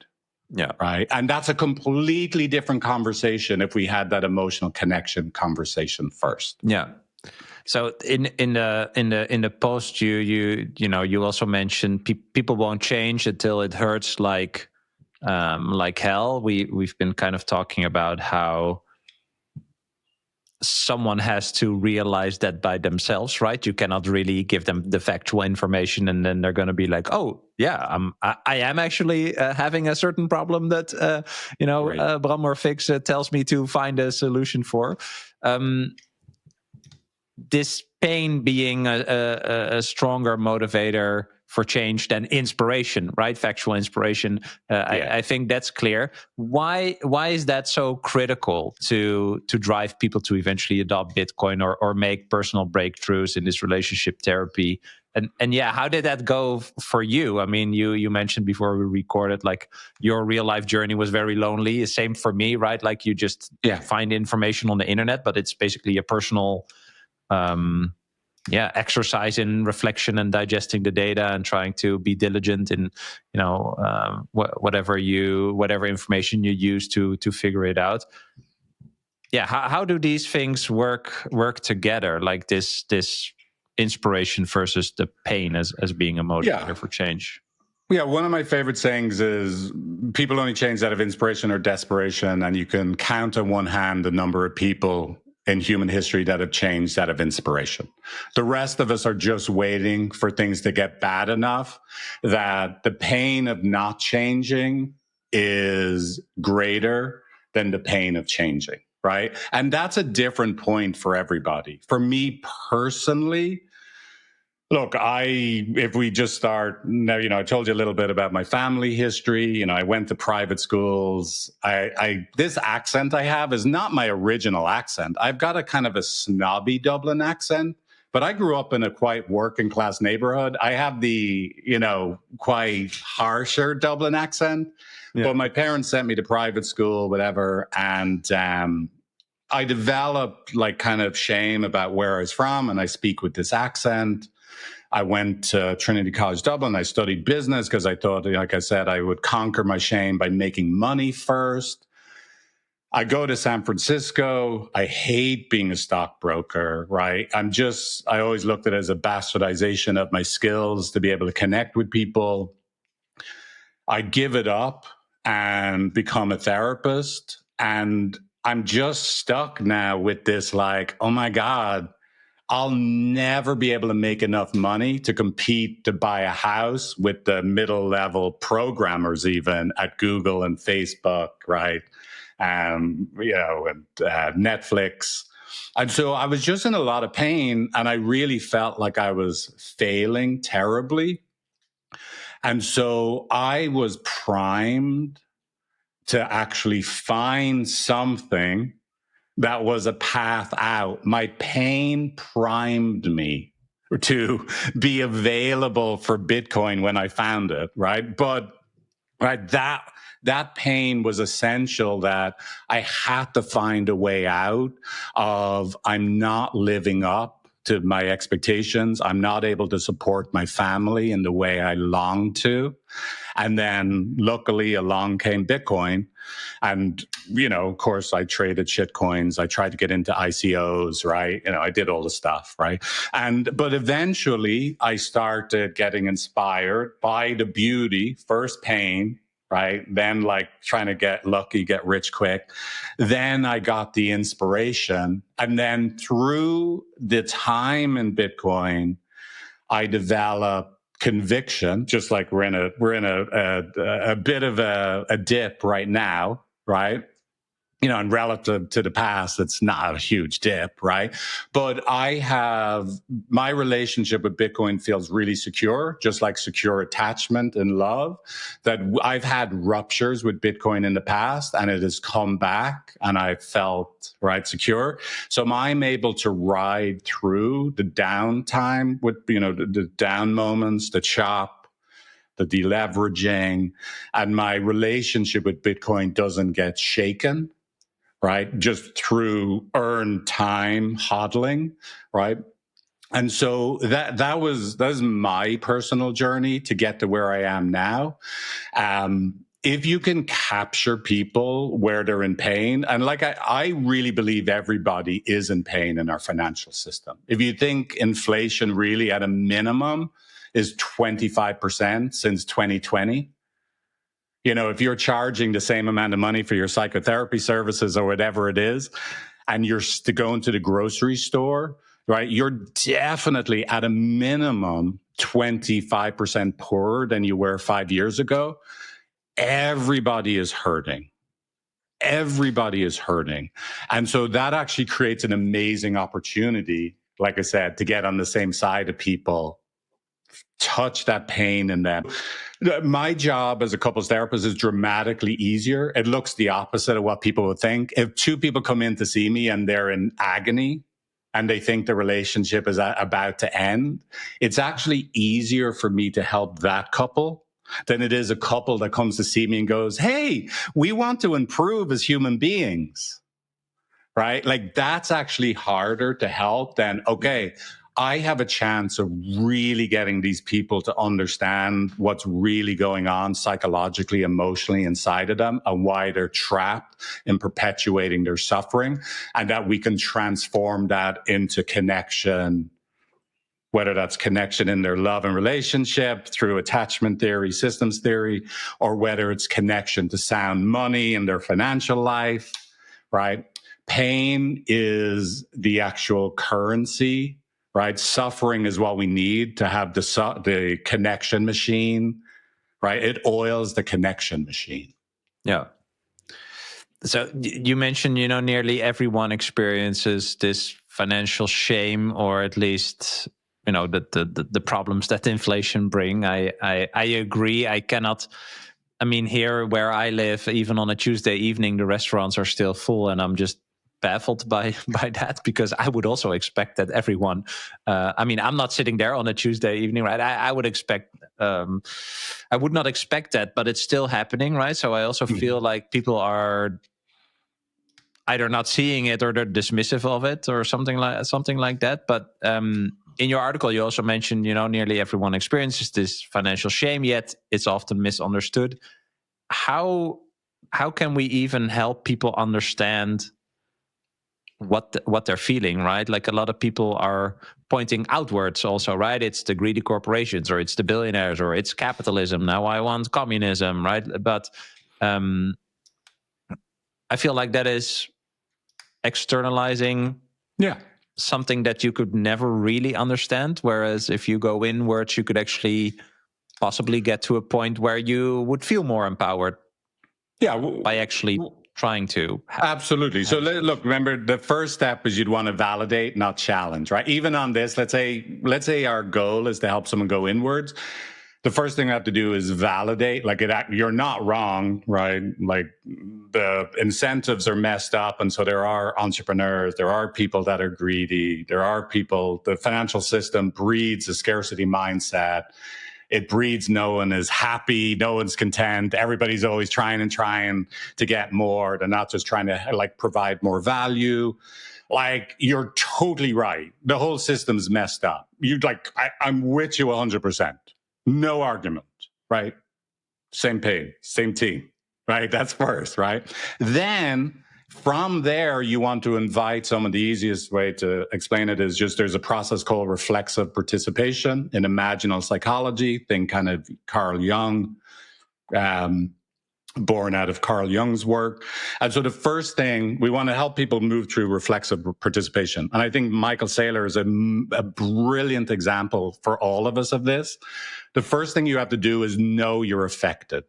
Yeah. Right. And that's a completely different conversation if we had that emotional connection conversation first. Yeah. So in the post you also mentioned people won't change until it hurts like hell. We've been kind of talking about how someone has to realize that by themselves, right? You cannot really give them the factual information and then they're going to be like, oh yeah, I am actually having a certain problem that Bram or Fix tells me to find a solution for. This pain being a stronger motivator for change than inspiration, right? Factual inspiration. I think that's clear. Why is that so critical to drive people to eventually adopt Bitcoin or make personal breakthroughs in this relationship therapy? And yeah, how did that go for you? I mean, you mentioned before we recorded, like your real life journey was very lonely. The same for me, right? Like you just find information on the internet, but it's basically a personal exercise in reflection and digesting the data and trying to be diligent in whatever information you use to figure it out. How do these things work together, like this inspiration versus the pain as being a motivator for change? One of my favorite sayings is people only change out of inspiration or desperation, and you can count on one hand the number of people in human history that have changed out of inspiration. The rest of us are just waiting for things to get bad enough that the pain of not changing is greater than the pain of changing, right? And that's a different point for everybody. For me personally, look, if we just start now, I told you a little bit about my family history. I went to private schools. This accent I have is not my original accent. I've got a kind of a snobby Dublin accent, but I grew up in a quite working class neighborhood. I have the, quite harsher Dublin accent, but my parents sent me to private school, whatever. And, I developed like kind of shame about where I was from, and I speak with this accent. I went to Trinity College Dublin. I studied business because I thought, like I said, I would conquer my shame by making money first. I go to San Francisco. I hate being a stockbroker, right? I always looked at it as a bastardization of my skills to be able to connect with people. I give it up and become a therapist. And I'm just stuck now with this, like, oh my God, I'll never be able to make enough money to compete to buy a house with the middle level programmers, even at Google and Facebook, right? And Netflix. And so I was just in a lot of pain, and I really felt like I was failing terribly. And so I was primed to actually find something that was a path out. My pain primed me to be available for Bitcoin when I found it, right? But that pain was essential, that I had to find a way out of, I'm not living up to my expectations. I'm not able to support my family in the way I long to. And then luckily along came Bitcoin. And, of course, I traded shit coins. I tried to get into ICOs, right? I did all the stuff, right? But eventually I started getting inspired by the beauty, first pain, right? Then like trying to get lucky, get rich quick. Then I got the inspiration. And then through the time in Bitcoin, I developed conviction, just like we're in a bit of a dip right now, right? You know, and relative to the past, it's not a huge dip, right? But my relationship with Bitcoin feels really secure, just like secure attachment and love. That I've had ruptures with Bitcoin in the past and it has come back and I felt, right, secure. So I'm able to ride through the downtime with, you know, the down moments, the chop, the deleveraging, and my relationship with Bitcoin doesn't get shaken, right? Just through earned time hodling, right? And so that was my personal journey to get to where I am now. If you can capture people where they're in pain, and like I really believe everybody is in pain in our financial system. If you think inflation really at a minimum is 25% since 2020, you know, if you're charging the same amount of money for your psychotherapy services or whatever it is, and you're going to the grocery store, right, you're definitely at a minimum 25% poorer than you were 5 years ago. Everybody is hurting. Everybody is hurting. And so that actually creates an amazing opportunity, like I said, to get on the same side of people, touch that pain in them. My job as a couples therapist is dramatically easier. It looks the opposite of what people would think. If two people come in to see me and they're in agony and they think the relationship is about to end, it's actually easier for me to help that couple than it is a couple that comes to see me and goes, hey, we want to improve as human beings, right? Like that's actually harder to help than, okay, I have a chance of really getting these people to understand what's really going on psychologically, emotionally inside of them and why they're trapped in perpetuating their suffering, and that we can transform that into connection, whether that's connection in their love and relationship through attachment theory, systems theory, or whether it's connection to sound money in their financial life, right? Pain is the actual currency, right? Suffering is what we need to have the connection machine, right? It oils the connection machine. Yeah. So you mentioned, you know, nearly everyone experiences this financial shame, or at least, you know, the problems that inflation bring. I agree. I cannot. I mean, here where I live, even on a Tuesday evening, the restaurants are still full, and I'm just baffled by that, because I would also expect that everyone. I mean, I'm not sitting there on a Tuesday evening, right? I would expect. I would not expect that, but it's still happening, right? So I also feel like people are either not seeing it or they're dismissive of it or something like that. But in your article, you also mentioned, you know, nearly everyone experiences this financial shame, yet it's often misunderstood. How can we even help people understand what they're feeling, right? Like a lot of people are pointing outwards also, right? It's the greedy corporations, or it's the billionaires, or it's capitalism. Now I want communism, right? But I feel like that is externalizing something that you could never really understand. Whereas if you go inwards, you could actually possibly get to a point where you would feel more empowered. By actually trying to. Absolutely. So look, remember, the first step is you'd want to validate, not challenge, right? Even on this, let's say our goal is to help someone go inwards. The first thing I have to do is validate, like you're not wrong, right? Like the incentives are messed up. And so there are entrepreneurs, there are people that are greedy, there are people, the financial system breeds a scarcity mindset. It breeds no one is happy, no one's content. Everybody's always trying to get more. They're not just trying to like provide more value. Like, you're totally right. The whole system's messed up. I'm with you 100%. No argument, right? Same page, same team, right? That's first, right? Then from there, you want to invite someone. The easiest way to explain it is just there's a process called reflexive participation in imaginal psychology. Think kind of Carl Jung. born out of Carl Jung's work. And so the first thing, we want to help people move through reflexive participation. And I think Michael Saylor is a brilliant example for all of us of this. The first thing you have to do is know you're affected.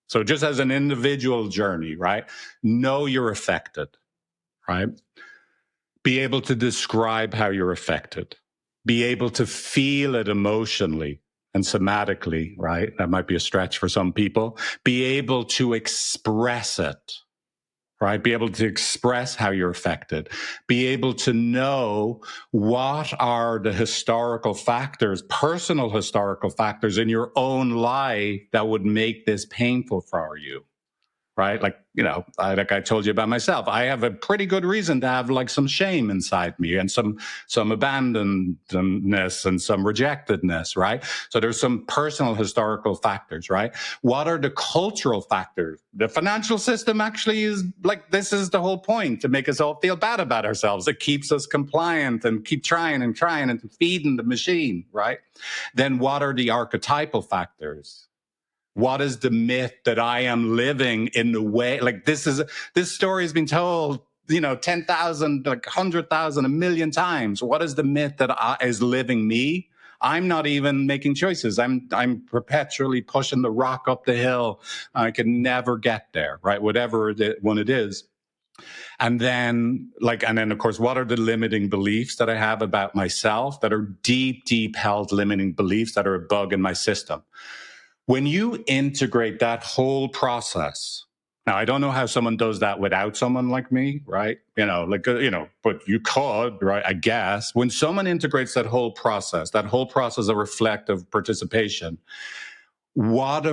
So just as an individual journey, right? Know you're affected, right? Be able to describe how you're affected. Be able to feel it emotionally and somatically, right? That might be a stretch for some people. Be able to express it, right? Be able to express how you're affected. Be able to know what are the historical factors, personal historical factors in your own life that would make this painful for you. Right? Like, like I told you about myself, I have a pretty good reason to have like some shame inside me and some abandonedness and some rejectedness, right? So there's some personal historical factors, right? What are the cultural factors? The financial system actually is like, this is the whole point, to make us all feel bad about ourselves. It keeps us compliant and keep trying and feeding the machine, right? Then what are the archetypal factors? What is the myth that I am living in the way? Like this story has been told, 10,000, like 100,000, 1,000,000 times. What is the myth that is living me? I'm not even making choices. I'm perpetually pushing the rock up the hill. I can never get there, right? Whatever one it is. And then of course, what are the limiting beliefs that I have about myself that are deep, deep held limiting beliefs that are a bug in my system? When you integrate that whole process, now I don't know how someone does that without someone like me, right? But you could, right? I guess when someone integrates that whole process of reflective participation, what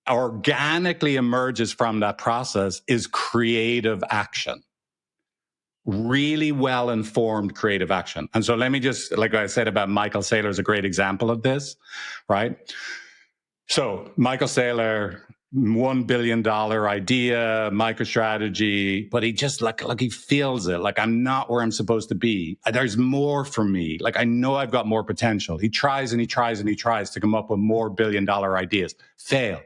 organically emerges from that process is creative action. Really well-informed creative action. And so let me just, like I said about Michael Saylor is a great example of this, right? So Michael Saylor, $1 billion idea, MicroStrategy, but he just like he feels it. Like, I'm not where I'm supposed to be. There's more for me. Like, I know I've got more potential. He tries and he tries and he tries to come up with more $1 billion ideas. Fail.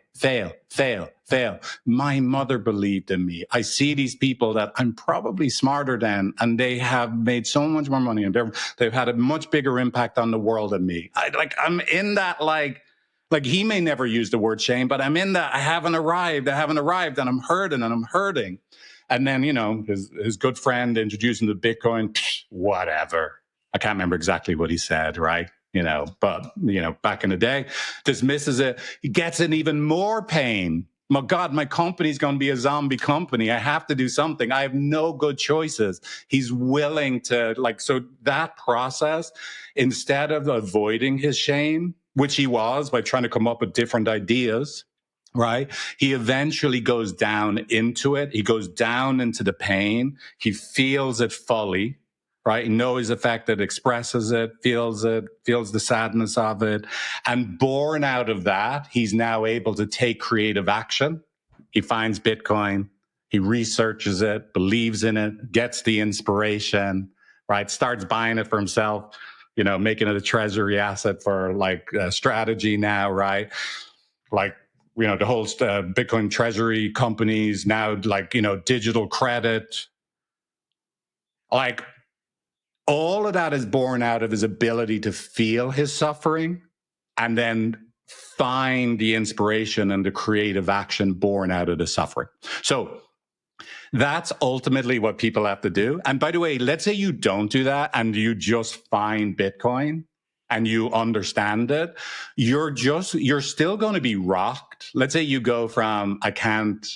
My mother believed in me. I see these people that I'm probably smarter than, and they have made so much more money, and they've had a much bigger impact on the world than me. I'm in that like he may never use the word shame, but I'm in that I haven't arrived, and I'm hurting. And then, his good friend introduced him to Bitcoin, whatever. I can't remember exactly what he said, right? But, back in the day, dismisses it. He gets in even more pain. My God, my company's going to be a zombie company. I have to do something. I have no good choices. He's willing to so that process, instead of avoiding his shame, which he was by trying to come up with different ideas, right? He eventually goes down into it. He goes down into the pain. He feels it fully, right? He knows the fact that expresses it, feels the sadness of it. And born out of that, he's now able to take creative action. He finds Bitcoin. He researches it, believes in it, gets the inspiration, right? Starts buying it for himself, making it a treasury asset for strategy now, right? The whole Bitcoin treasury companies now, digital credit. All of that is born out of his ability to feel his suffering and then find the inspiration and the creative action born out of the suffering. So that's ultimately what people have to do. And by the way, let's say you don't do that and you just find Bitcoin and you understand it, you're still going to be rocked. Let's say you go from, I can't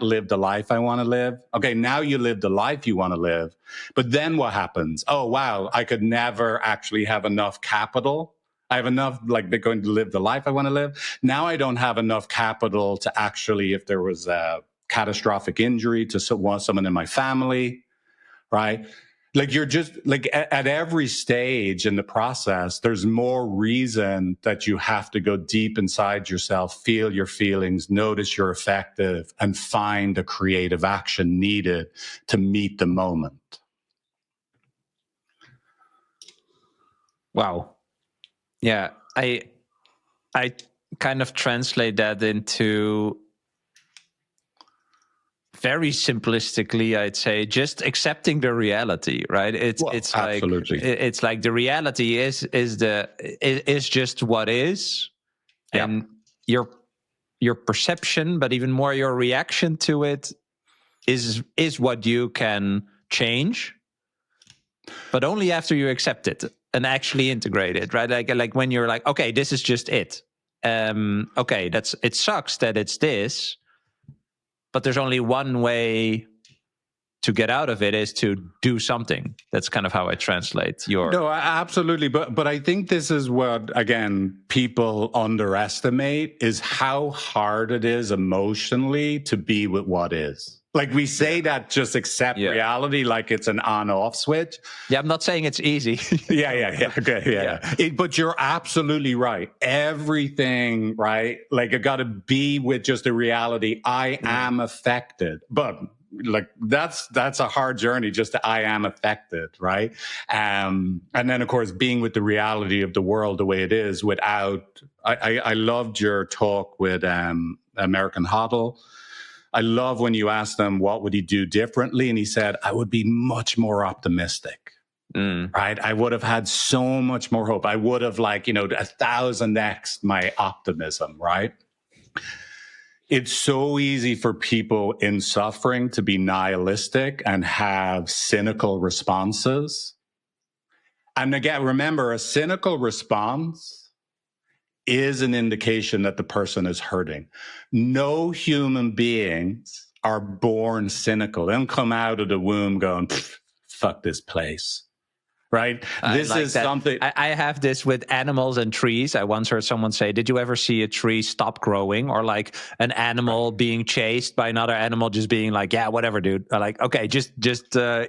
live the life I want to live. Okay, now you live the life you want to live. But then what happens? Oh, wow, I could never actually have enough capital. I have enough Bitcoin to live the life I want to live. Now I don't have enough capital to actually, if there was a catastrophic injury to someone in my family, right? You're just at every stage in the process, there's more reason that you have to go deep inside yourself, feel your feelings, notice you're effective, and find the creative action needed to meet the moment. Wow. Yeah, I kind of translate that into very simplistically, I'd say just accepting the reality, right? It's absolutely. like it's like the reality is just what is, and your perception, but even more your reaction to it is what you can change, but only after you accept it and actually integrate it, right? Like when you're like, okay, this is just it. Okay, it sucks that it's this, but there's only one way to get out of it is to do something. That's kind of how I translate your... No, absolutely. But I think this is what, again, people underestimate is how hard it is emotionally to be with what is. Like we say that just accept reality like it's an on-off switch. Yeah, I'm not saying it's easy. Yeah. Okay, but you're absolutely right. Everything, right? Like I got to be with just the reality. I am affected, but like that's a hard journey. Just to, I am affected, right? And then of course being with the reality of the world the way it is. Without, I loved your talk with American Hoddle. I love when you asked him what would he do differently, and he said, I would be much more optimistic. Right? I would have had so much more hope. I would have 1,000x my optimism, right? It's so easy for people in suffering to be nihilistic and have cynical responses. And again, remember, a cynical response is an indication that the person is hurting. No human beings are born cynical. They don't come out of the womb going, fuck this place. Right? This is something... I have this with animals and trees. I once heard someone say, did you ever see a tree stop growing? Or like an animal being chased by another animal just being like, yeah, whatever, dude. Or like, okay, just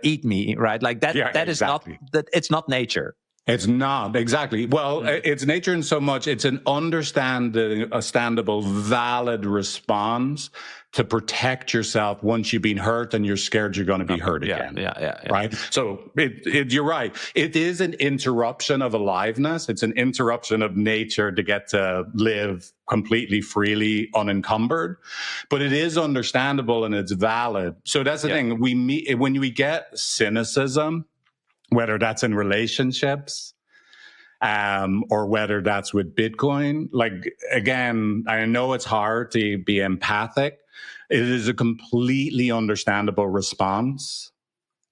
eat me, right? Like that is not... It's not nature. It's not, exactly. Well, it's nature in so much, it's an understandable, valid response to protect yourself once you've been hurt and you're scared you're going to be hurt again. Yeah. Right? So you're right. It is an interruption of aliveness. It's an interruption of nature to get to live completely freely, unencumbered. But it is understandable and it's valid. So that's the thing. When we get cynicism, whether that's in relationships or whether that's with Bitcoin. Like, again, I know it's hard to be empathic. It is a completely understandable response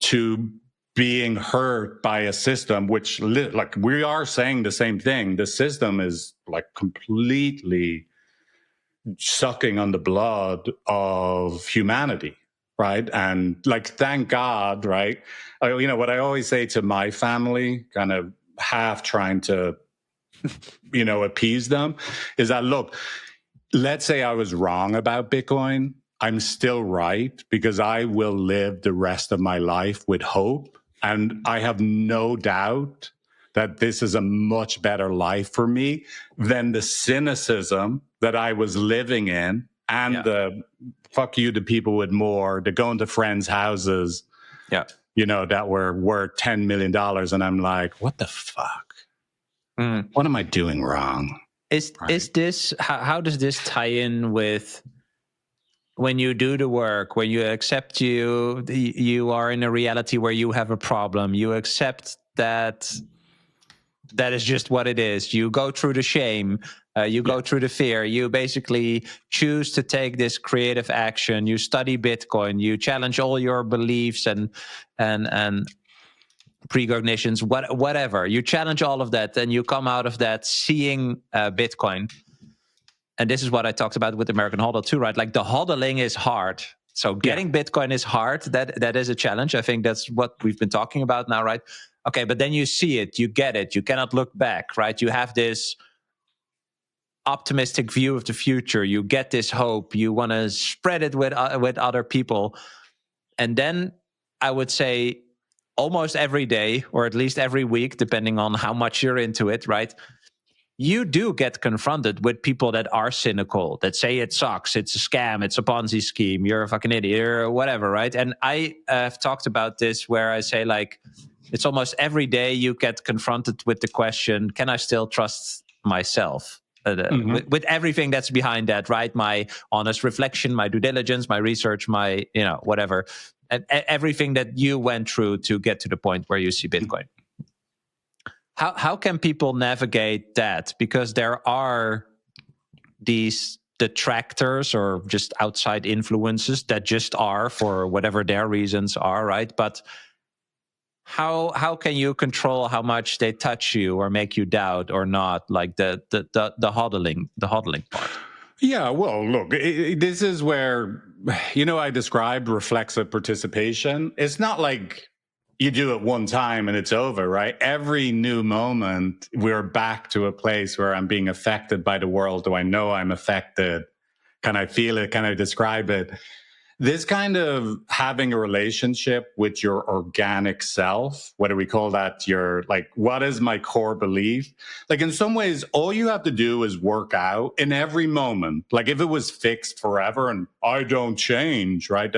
to being hurt by a system, which, like, we are saying the same thing. The system is like completely sucking on the blood of humanity. Right. And like, thank God, right? What I always say to my family, kind of half trying to, appease them, is that, look, let's say I was wrong about Bitcoin. I'm still right because I will live the rest of my life with hope. And I have no doubt that this is a much better life for me than the cynicism that I was living in and the fuck you to people with more, to go into friends' houses, that were worth $10 million. And I'm like, what the fuck? What am I doing wrong? Is this, how does this tie in with when you do the work, when you accept you are in a reality where you have a problem, you accept that is just what it is. You go through the shame, you go through the fear, you basically choose to take this creative action, you study Bitcoin, you challenge all your beliefs and precognitions, whatever. You challenge all of that, and you come out of that seeing Bitcoin. And this is what I talked about with American Hodl too, right? Like the hodling is hard. So getting Bitcoin is hard. That is a challenge. I think that's what we've been talking about now, right? Okay, but then you see it, you get it, you cannot look back, right? You have this optimistic view of the future. You get this hope. You want to spread it with other people. And then I would say almost every day, or at least every week, depending on how much you're into it, right? You do get confronted with people that are cynical, that say it sucks, it's a scam, it's a Ponzi scheme, you're a fucking idiot, or whatever, right? And I have talked about this where I say, like, it's almost every day you get confronted with the question, can I still trust myself? with everything that's behind that, right? My honest reflection, my due diligence, my research, my, whatever, and everything that you went through to get to the point where you see Bitcoin. How can people navigate that? Because there are these detractors or just outside influences that just are, for whatever their reasons are, right? But how can you control how much they touch you or make you doubt or not, like the hodling part? Yeah, well, look, this is where, I described reflexive participation. It's not like you do it one time and it's over, right? Every new moment, we're back to a place where I'm being affected by the world. Do I know I'm affected? Can I feel it? Can I describe it? This kind of having a relationship with your organic self, what do we call that? What is my core belief? Like, in some ways, all you have to do is work out in every moment. Like, if it was fixed forever and I don't change, right?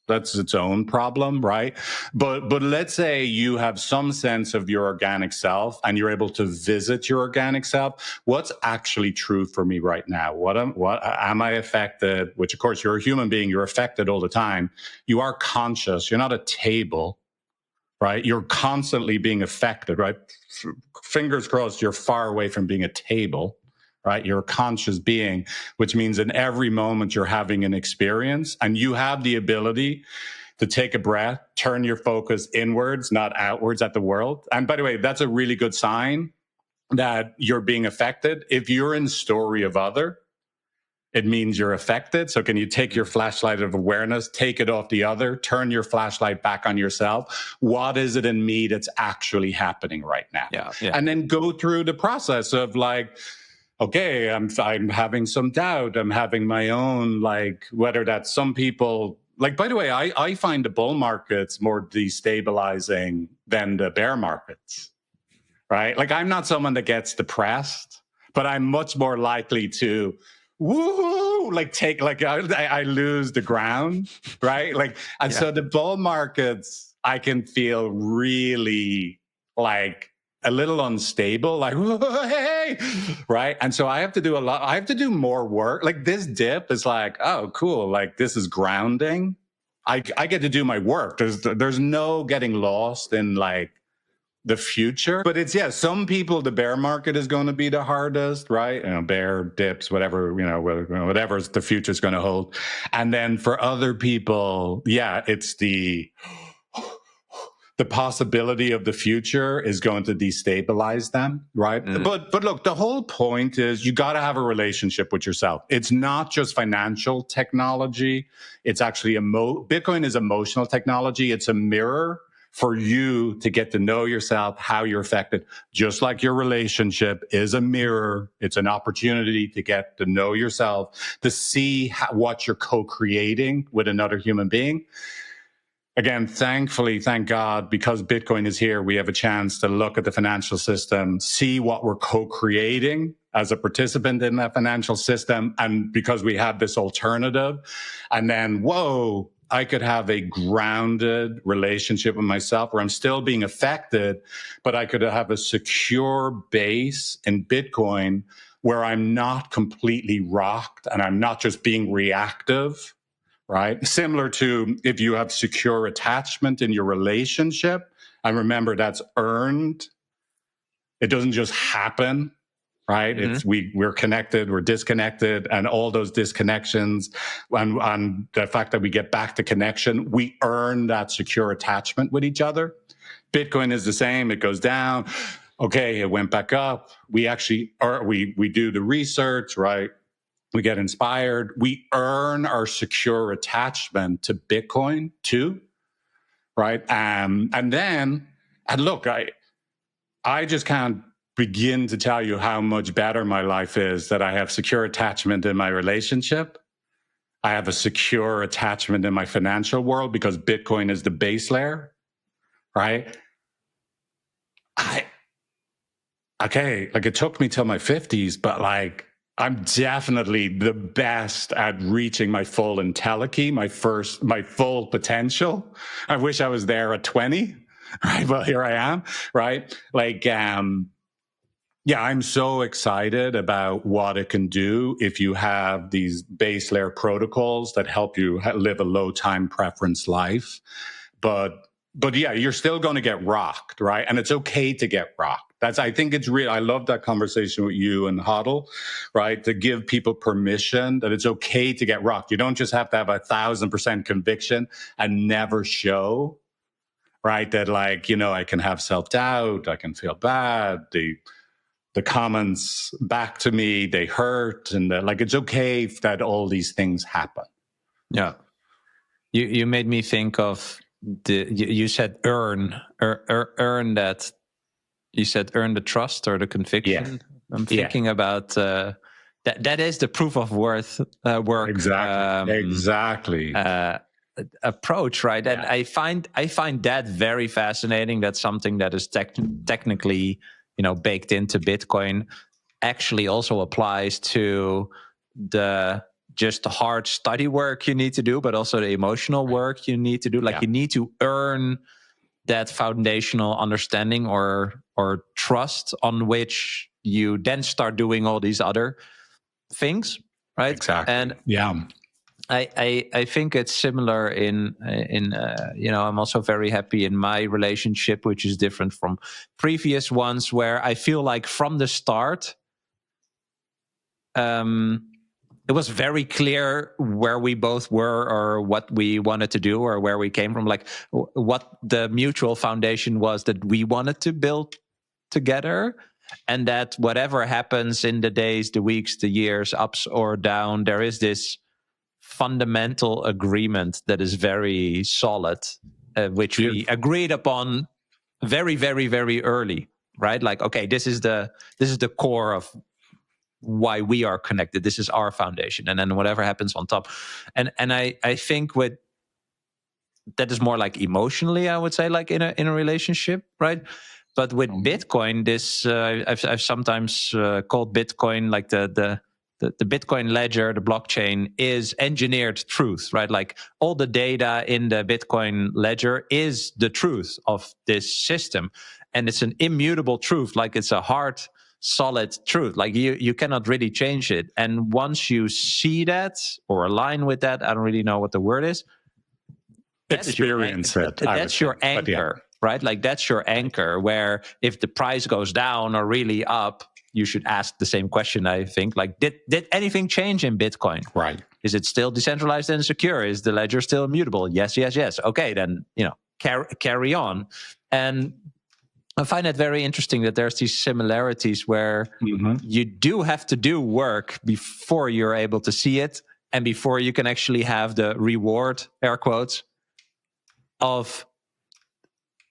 That's its own problem, right? But let's say you have some sense of your organic self and you're able to visit your organic self. What's actually true for me right now? What am I affected? Which, of course, you're a human being. You're affected all the time. You are conscious. You're not a table, right? You're constantly being affected, right? Fingers crossed, you're far away from being a table. Right? You're a conscious being, which means in every moment you're having an experience and you have the ability to take a breath, turn your focus inwards, not outwards at the world. And by the way, that's a really good sign that you're being affected. If you're in story of other, it means you're affected. So can you take your flashlight of awareness, take it off the other, turn your flashlight back on yourself? What is it in me that's actually happening right now? Yeah. And then go through the process of okay, I'm having some doubt. I'm having my own, whether that's some people, by the way, I find the bull markets more destabilizing than the bear markets, right? I'm not someone that gets depressed, but I'm much more likely to, I lose the ground, right? So the bull markets, I can feel really a little unstable, hey, right? And so I have to do I have to do more work. This dip is oh, cool. This is grounding. I get to do my work. There's no getting lost in the future. But it's, some people, the bear market is going to be the hardest, right? Bear dips, whatever, whatever the future is going to hold. And then for other people, it's the possibility of the future is going to destabilize them, right? But look, the whole point is you got to have a relationship with yourself. It's not just financial technology. It's actually Bitcoin is emotional technology. It's a mirror for you to get to know yourself, how you're affected. Just like your relationship is a mirror, it's an opportunity to get to know yourself, to see what you're co-creating with another human being. Again, thankfully, thank God, because Bitcoin is here, we have a chance to look at the financial system, see what we're co-creating as a participant in that financial system. And because we have this alternative, and then, whoa, I could have a grounded relationship with myself where I'm still being affected, but I could have a secure base in Bitcoin where I'm not completely rocked and I'm not just being reactive. Right? Similar to if you have secure attachment in your relationship, and remember that's earned. It doesn't just happen, right? It's we're connected, we're disconnected, and all those disconnections and the fact that we get back to connection, we earn that secure attachment with each other. Bitcoin is the same, it goes down. Okay, it went back up. We actually we do the research, right? We get inspired. We earn our secure attachment to Bitcoin too, right? And look, I just can't begin to tell you how much better my life is that I have secure attachment in my relationship. I have a secure attachment in my financial world because Bitcoin is the base layer, right? It took me till my 50s, but I'm definitely the best at reaching my full entelechy, my full potential. I wish I was there at 20, right? Well, here I am, right? Yeah, I'm so excited about what it can do if you have these base layer protocols that help you live a low time preference life. But yeah, you're still going to get rocked, right? And it's okay to get rocked. I think it's real. I love that conversation with you and Huddle, right? To give people permission that it's okay to get rocked. You don't just have to have 1,000% conviction and never show, right? That like, I can have self-doubt, I can feel bad, the comments back to me, they hurt, and like it's okay that all these things happen. Yeah, you made me think of you said earn that. You said earn the trust or the conviction. Yeah. I'm thinking about that is the proof of work. Exactly. Approach, right? Yeah. And I find that very fascinating. That's something that is technically, baked into Bitcoin. Actually, also applies to the hard study work you need to do, but also the emotional work you need to do. Like you need to earn that foundational understanding or trust on which you then start doing all these other things, right? Exactly. And I think it's similar in I'm also very happy in my relationship, which is different from previous ones, where I feel like from the start, it was very clear where we both were or what we wanted to do or where we came from, like what the mutual foundation was that we wanted to build together. And that whatever happens in the days, the weeks, the years, ups or down, there is this fundamental agreement that is very solid, which we agreed upon very, very, very early, right? Like, okay, this is the core of why we are connected. This is our foundation, and then whatever happens on top. And I think with that is more like emotionally, I would say, like in a relationship, right? But with Bitcoin, this I've sometimes called Bitcoin like the Bitcoin ledger, the blockchain is engineered truth, right? Like all the data in the Bitcoin ledger is the truth of this system, and it's an immutable truth. Like it's a hard, solid truth. Like you cannot really change it. And once you see that or align with that, I don't really know what the word is. Experience it. That's your anchor, right? Like that's your anchor, where if the price goes down or really up, you should ask the same question, I think. Like, did anything change in Bitcoin? Right. Is it still decentralized and secure? Is the ledger still immutable? Yes. Okay, then, carry on. And I find it very interesting that there's these similarities where you do have to do work before you're able to see it and before you can actually have the reward, air quotes, of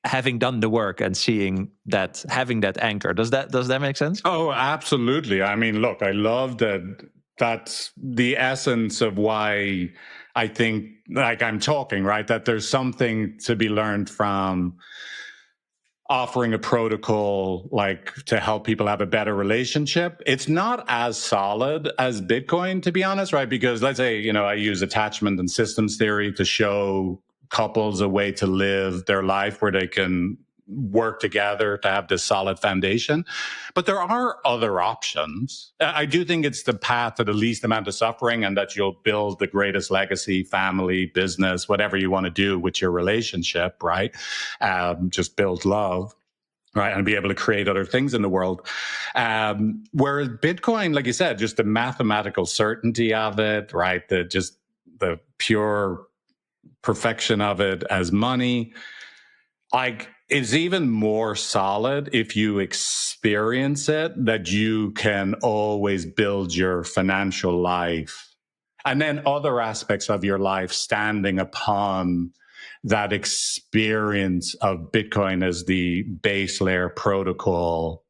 having done the work and seeing that, having that anchor. Does that make sense? Oh, absolutely. I mean, look, I love that. That's the essence of why I think, like I'm talking, right? That there's something to be learned from offering a protocol like to help people have a better relationship. It's not as solid as Bitcoin, to be honest, right? Because let's say, I use attachment and systems theory to show couples a way to live their life where they can work together to have this solid foundation. But there are other options. I do think it's the path to the least amount of suffering, and that you'll build the greatest legacy, family, business, whatever you want to do with your relationship, right? Just build love, right? And be able to create other things in the world. Whereas Bitcoin, like you said, just the mathematical certainty of it, right? The pure perfection of it as money, like, is even more solid if you experience it, that you can always build your financial life and then other aspects of your life standing upon that experience of Bitcoin as the base layer protocol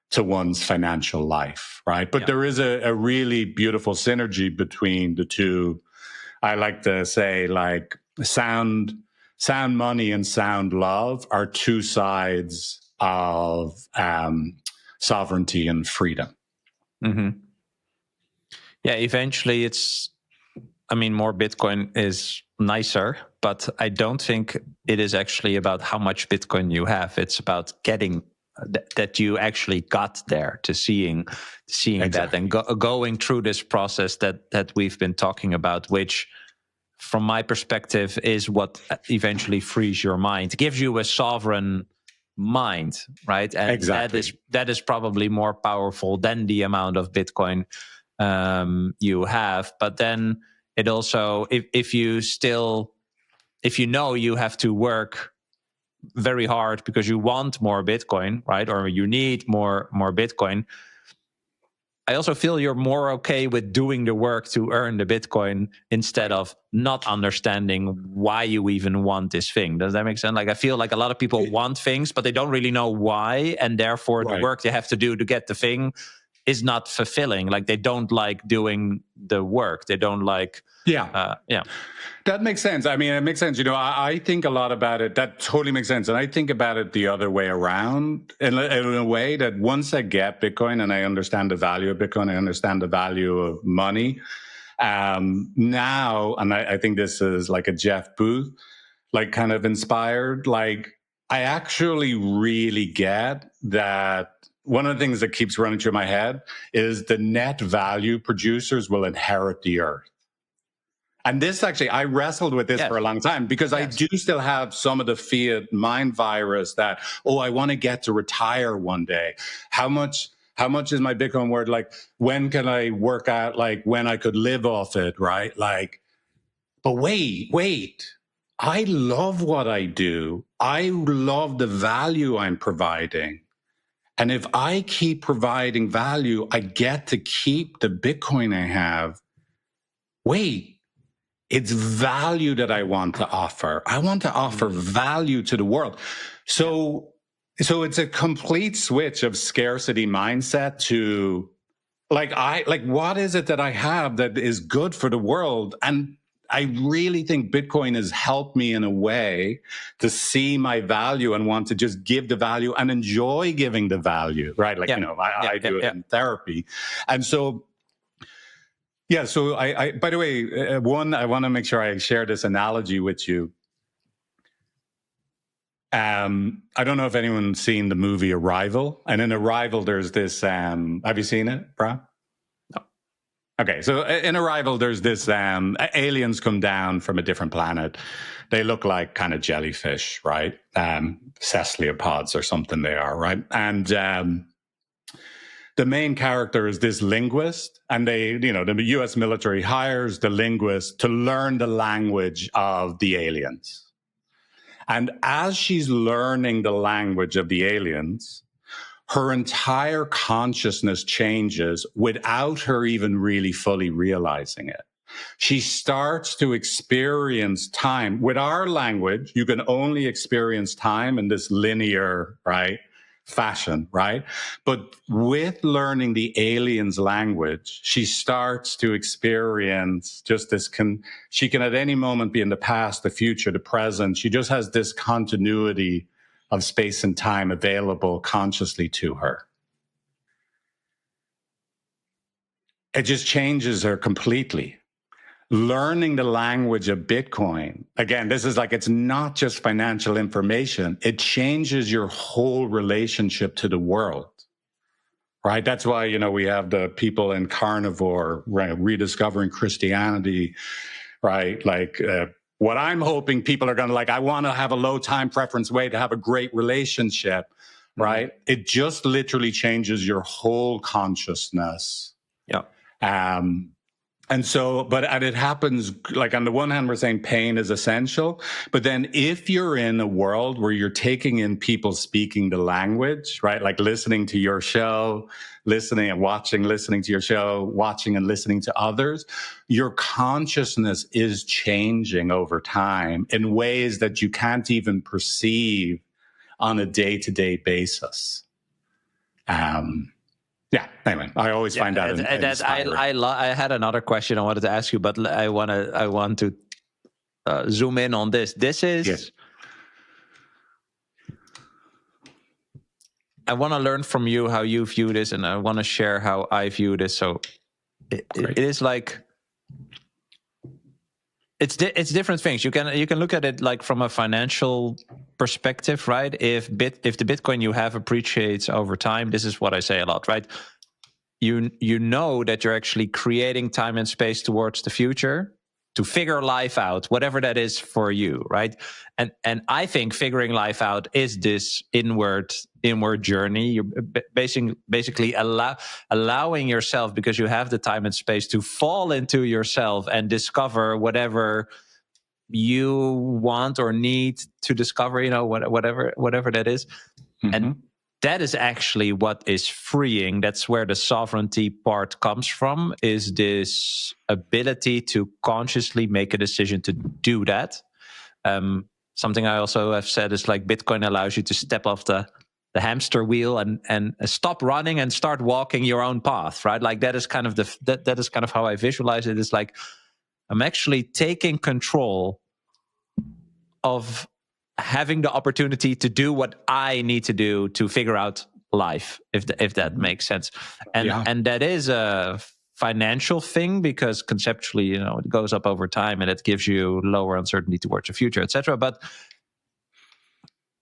to one's financial life, right? But there is a really beautiful synergy between the two. I like to say, like, sound money and sound love are two sides of sovereignty and freedom. Mm-hmm. Yeah, eventually more Bitcoin is nicer, but I don't think it is actually about how much Bitcoin you have. It's about getting that you actually got there, to seeing exactly. that and going through this process that we've been talking about, which from my perspective is what eventually frees your mind, gives you a sovereign mind, right? And exactly. that is probably more powerful than the amount of Bitcoin you have. But then it also, if you know you have to work very hard because you want more Bitcoin, right? Or you need more Bitcoin. I also feel you're more okay with doing the work to earn the Bitcoin instead of not understanding why you even want this thing. Does that make sense? Like, I feel like a lot of people want things, but they don't really know why. And therefore the work they have to do to get the thing is not fulfilling. Like, they don't like doing the work. They don't like, That makes sense. I mean, it makes sense. I think a lot about it. That totally makes sense. And I think about it the other way around in a way that once I get Bitcoin and I understand the value of Bitcoin, I understand the value of money. Now, and I think this is like a Jeff Booth, like kind of inspired, like I actually really get that. One of the things that keeps running through my head is the net value producers will inherit the earth. And this actually, I wrestled with this for a long time because I do still have some of the fiat mind virus that, I want to get to retire one day. How much is my Bitcoin worth? Like, when can I work out, like, when I could live off it, right? Like, but wait. I love what I do. I love the value I'm providing. And if I keep providing value, I get to keep the Bitcoin I have. It's value that I want to offer. I want to offer value to the world. So it's a complete switch of scarcity mindset to what is it that I have that is good for the world? And I really think Bitcoin has helped me in a way to see my value and want to just give the value and enjoy giving the value, right? Like, I do it in therapy. And so, so I by the way, I want to make sure I share this analogy with you. I don't know if anyone's seen the movie Arrival. And in Arrival, there's this, have you seen it, Bram? No. Okay, so in Arrival, there's this, aliens come down from a different planet. They look like kind of jellyfish, right? Cephalopods or something they are, right? And the main character is this linguist, and the US military hires the linguist to learn the language of the aliens. And as she's learning the language of the aliens, her entire consciousness changes without her even really fully realizing it. She starts to experience time. With our language, you can only experience time in this linear, right, fashion, right? But with learning the aliens' language, she starts to experience just this, she can at any moment be in the past, the future, the present. She just has this continuity of space and time available consciously to her. It just changes her completely. Learning the language of Bitcoin, again, this is like, it's not just financial information. It changes your whole relationship to the world, right? That's why, we have the people in Carnivore, right, rediscovering Christianity, right? Like, what I'm hoping people are going to like, I want to have a low time preference way to have a great relationship, right? Mm-hmm. It just literally changes your whole consciousness. Yeah. And it happens, like, on the one hand, we're saying pain is essential. But then if you're in a world where you're taking in people speaking the language, right? Like listening to your show, listening and watching, listening to your show, watching and listening to others, your consciousness is changing over time in ways that you can't even perceive on a day-to-day basis. Yeah. Anyway, I always find that inspiring. I had another question I wanted to ask you, but I want to zoom in on this. This is. Yes. I want to learn from you how you view this, and I want to share how I view this. So it is like it's different things. You can look at it like from a financial perspective, right? If the Bitcoin you have appreciates over time, this is what I say a lot, right? You know that you're actually creating time and space towards the future to figure life out, whatever that is for you, right? And I think figuring life out is this inward journey. You're basically allowing yourself, because you have the time and space, to fall into yourself and discover whatever you want or need to discover, whatever that is. Mm-hmm. And that is actually what is freeing. That's where the sovereignty part comes from, is this ability to consciously make a decision to do that. Something I also have said is like Bitcoin allows you to step off the hamster wheel and stop running and start walking your own path, right? Like that is kind of that is kind of how I visualize it. It's like I'm actually taking control of having the opportunity to do what I need to do to figure out life, if that makes sense. And that is a financial thing, because conceptually, it goes up over time and it gives you lower uncertainty towards the future, etc. But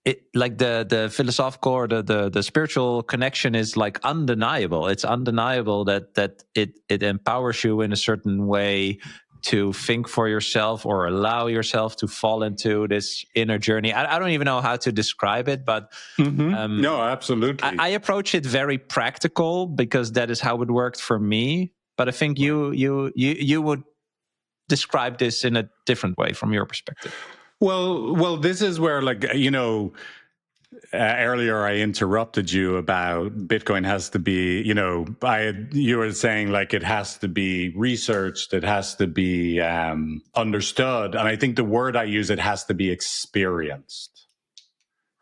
it, like the philosophical or the spiritual connection is like undeniable. It's undeniable that it empowers you in a certain way to think for yourself or allow yourself to fall into this inner journey. I don't even know how to describe it, but no, absolutely. I approach it very practical because that is how it worked for me. But I think you would describe this in a different way from your perspective. Well, this is where, earlier I interrupted you about Bitcoin has to be, you were saying like it has to be researched, it has to be understood. And I think the word I use, it has to be experienced,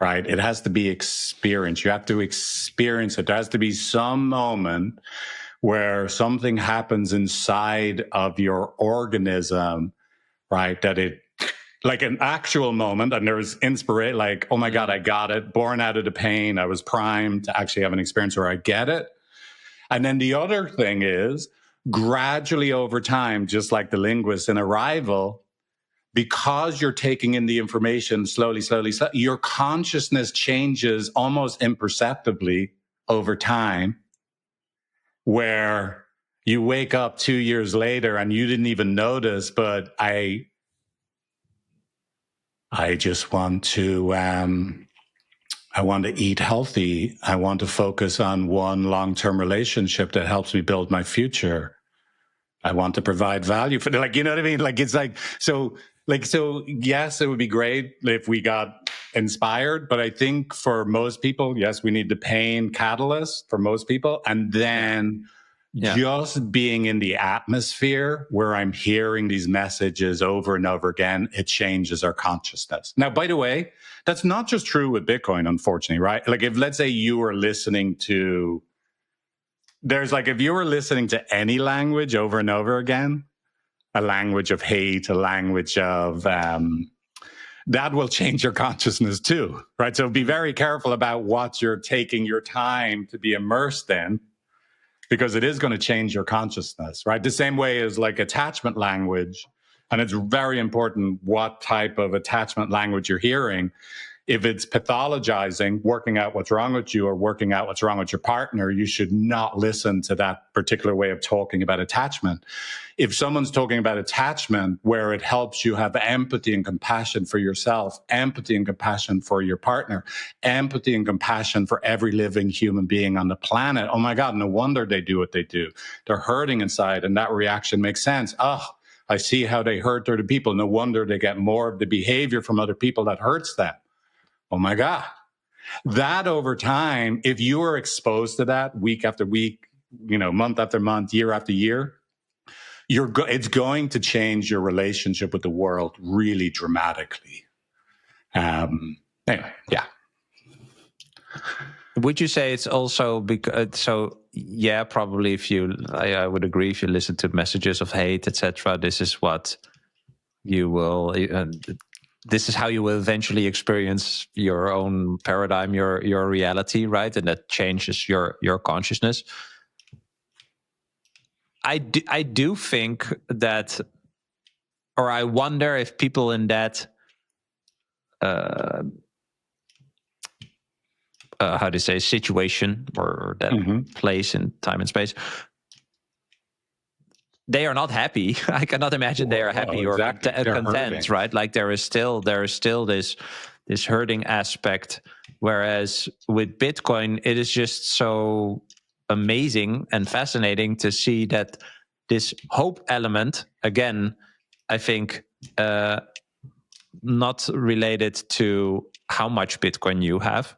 right? It has to be experienced. You have to experience it. There has to be some moment where something happens inside of your organism, right? That it, like an actual moment, and there's inspiration, like, oh my God, I got it, born out of the pain. I was primed to actually have an experience where I get it. And then the other thing is, gradually over time, just like the linguist in Arrival, because you're taking in the information slowly, your consciousness changes almost imperceptibly over time, where you wake up 2 years later and you didn't even notice, but I just want to, I want to eat healthy. I want to focus on one long-term relationship that helps me build my future. I want to provide value for, like, you know what I mean? Like, it's like, so yes, it would be great if we got inspired, but I think for most people, yes, we need the pain catalyst for most people. And then just being in the atmosphere where I'm hearing these messages over and over again, it changes our consciousness. Now, by the way, that's not just true with Bitcoin, unfortunately, right? Like if, let's say you were listening to, if you were listening to any language over and over again, a language of hate, a language of, that will change your consciousness too, right? So be very careful about what you're taking your time to be immersed in, because it is going to change your consciousness, right? The same way as like attachment language. And it's very important what type of attachment language you're hearing. If it's pathologizing, working out what's wrong with you or working out what's wrong with your partner, you should not listen to that particular way of talking about attachment. If someone's talking about attachment where it helps you have empathy and compassion for yourself, empathy and compassion for your partner, empathy and compassion for every living human being on the planet, oh my God, no wonder they do what they do. They're hurting inside, and that reaction makes sense. Oh, I see how they hurt other people. No wonder they get more of the behavior from other people that hurts them. Oh my God. That over time, if you are exposed to that week after week, month after month, year after year, it's going to change your relationship with the world really dramatically. Anyway, yeah. Would you say it's also because, probably I would agree, if you listen to messages of hate, etc., this is what you will, this is how you will eventually experience your own paradigm, your reality, right? And that changes your consciousness. I do think that, or I wonder if people in that how do you say, situation or that place in time and space, they are not happy. I cannot imagine they are happy or content, hurting. Right? Like there is still this hurting aspect. Whereas with Bitcoin, it is just so amazing and fascinating to see that this hope element, again, I think not related to how much Bitcoin you have.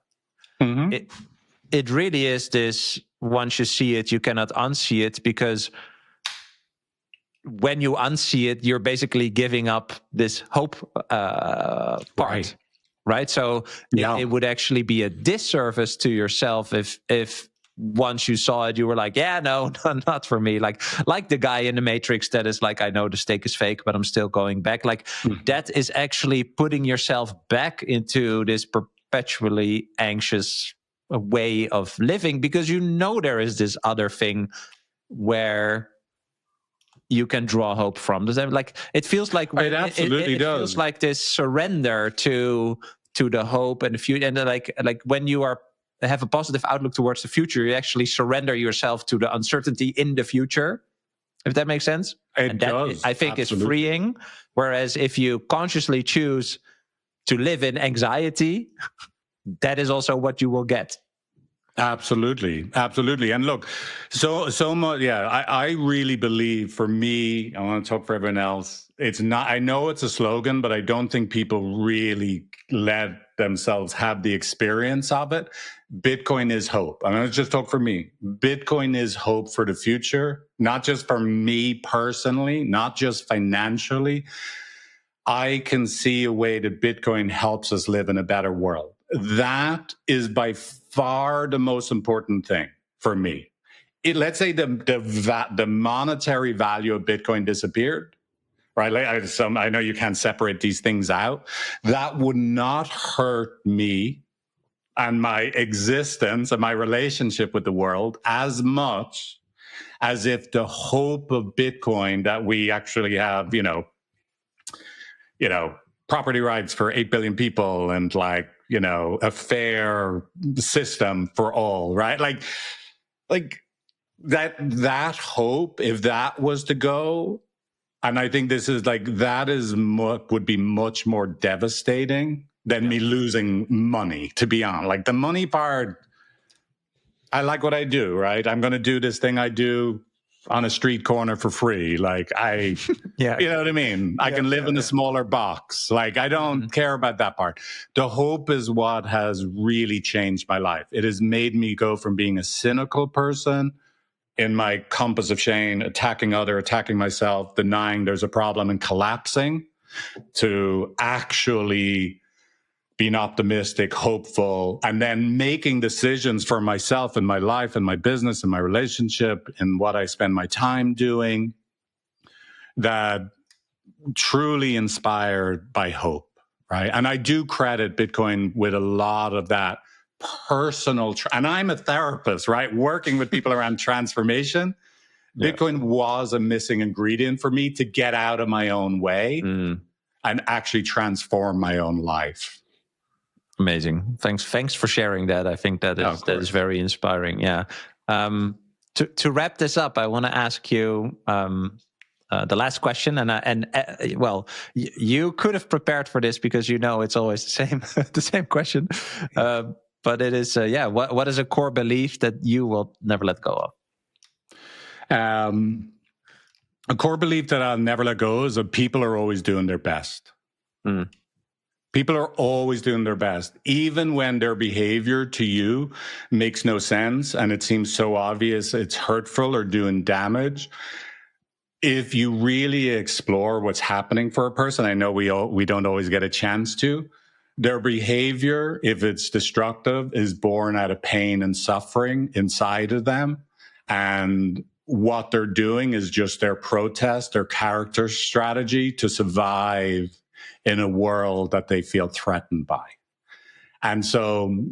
It really is this, once you see it, you cannot unsee it, because when you unsee it, you're basically giving up this hope part. Right? So it would actually be a disservice to yourself if once you saw it, you were like, yeah, no, not for me. Like the guy in the Matrix that is like, I know the steak is fake, but I'm still going back. Like that is actually putting yourself back into this perpetually anxious way of living, because you know there is this other thing where you can draw hope from. Like it feels like it absolutely does. It feels like this surrender to the hope and the future, and like when you have a positive outlook towards the future, you actually surrender yourself to the uncertainty in the future. If that makes sense, it does. I think it's freeing. Whereas if you consciously choose to live in anxiety, that is also what you will get. Absolutely. And look, so much. Yeah, I really believe, for me, I want to talk for everyone else, it's not, I know it's a slogan, but I don't think people really let themselves have the experience of it. Bitcoin is hope. I'm going to just talk for me. Bitcoin is hope for the future, not just for me personally, not just financially. I can see a way that Bitcoin helps us live in a better world. That is by far the most important thing for me. Let's say the monetary value of Bitcoin disappeared, right? Like I know you can't separate these things out. That would not hurt me and my existence and my relationship with the world as much as if the hope of Bitcoin that we actually have, property rights for 8 billion people and a fair system for all, right? Like that hope, if that was to go, and I think this is would be much more devastating than me losing money, to be honest. Like the money part, I like what I do, right? I'm going to do this thing I do on a street corner for free. Like you know what I mean? I can live in a smaller box. Like I don't care about that part. The hope is what has really changed my life. It has made me go from being a cynical person in my compass of shame, attacking myself, denying there's a problem and collapsing, to actually being optimistic, hopeful, and then making decisions for myself and my life and my business and my relationship and what I spend my time doing that truly inspired by hope, right? And I do credit Bitcoin with a lot of that personal, and I'm a therapist, right? Working with people around transformation. Bitcoin was a missing ingredient for me to get out of my own way and actually transform my own life. Amazing. Thanks for sharing that. I think that is very inspiring. Yeah. To wrap this up, I want to ask you the last question, well, you could have prepared for this because it's always the same the same question. But it is what is a core belief that you will never let go of? A core belief that I'll never let go is that people are always doing their best. People are always doing their best, even when their behavior to you makes no sense and it seems so obvious it's hurtful or doing damage. If you really explore what's happening for a person, I know we don't always get a chance to. Their behavior, if it's destructive, is born out of pain and suffering inside of them. And what they're doing is just their protest, their character strategy to survive in a world that they feel threatened by. And so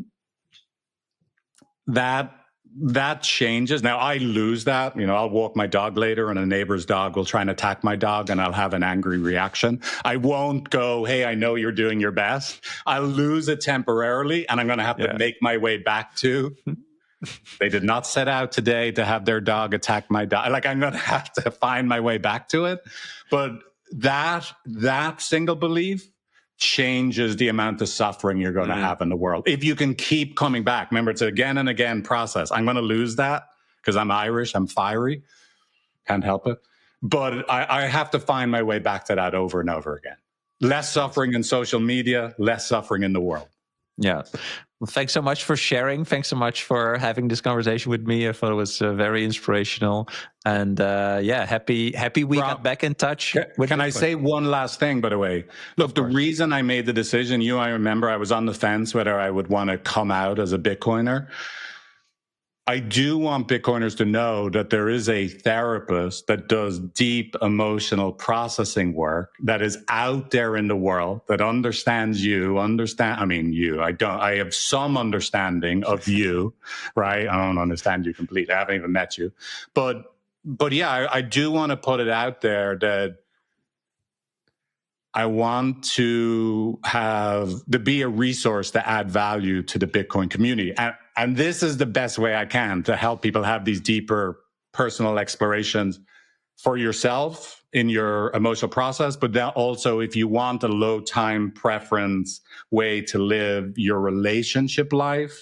that that changes. Now I lose that. I'll walk my dog later and a neighbor's dog will try and attack my dog and I'll have an angry reaction. I won't go, hey, I know you're doing your best. I'll lose it temporarily and I'm going to have to make my way back to, they did not set out today to have their dog attack my dog. Like, I'm going to have to find my way back to it. But that single belief changes the amount of suffering you're going to have in the world. If you can keep coming back, remember, it's again and again process. I'm going to lose that because I'm Irish, I'm fiery, can't help it. But I have to find my way back to that over and over again. Less suffering in social media, less suffering in the world. Yeah. Well, thanks so much for sharing. Thanks so much for having this conversation with me. I thought it was very inspirational. And happy we got back in touch. Can I say one last thing, by the way? Look, the reason I made the decision, I remember I was on the fence whether I would want to come out as a Bitcoiner. I do want Bitcoiners to know that there is a therapist that does deep emotional processing work that is out there in the world that understands you. I have some understanding of you, right? I don't understand you completely. I haven't even met you. But yeah, I do want to put it out there that I want to be a resource to add value to the Bitcoin community. And this is the best way I can to help people have these deeper personal explorations for yourself in your emotional process. But then also, if you want a low time preference way to live your relationship life,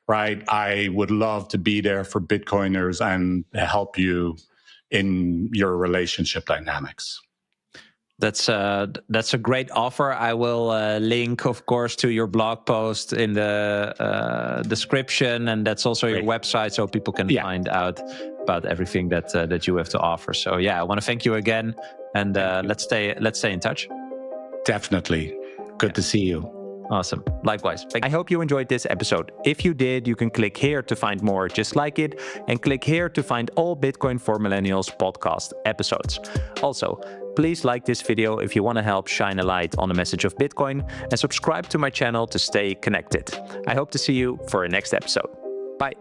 right? I would love to be there for Bitcoiners and help you in your relationship dynamics. That's a great offer. I will link, of course, to your blog post in the description, and that's also your website, so people can find out about everything that you have to offer. So I want to thank you again, and let's stay in touch. Definitely. Good to see you. Awesome. Likewise. I hope you enjoyed this episode. If you did, you can click here to find more just like it, and click here to find all Bitcoin for Millennials podcast episodes. Also, please like this video if you want to help shine a light on the message of Bitcoin, and subscribe to my channel to stay connected. I hope to see you for a next episode. Bye.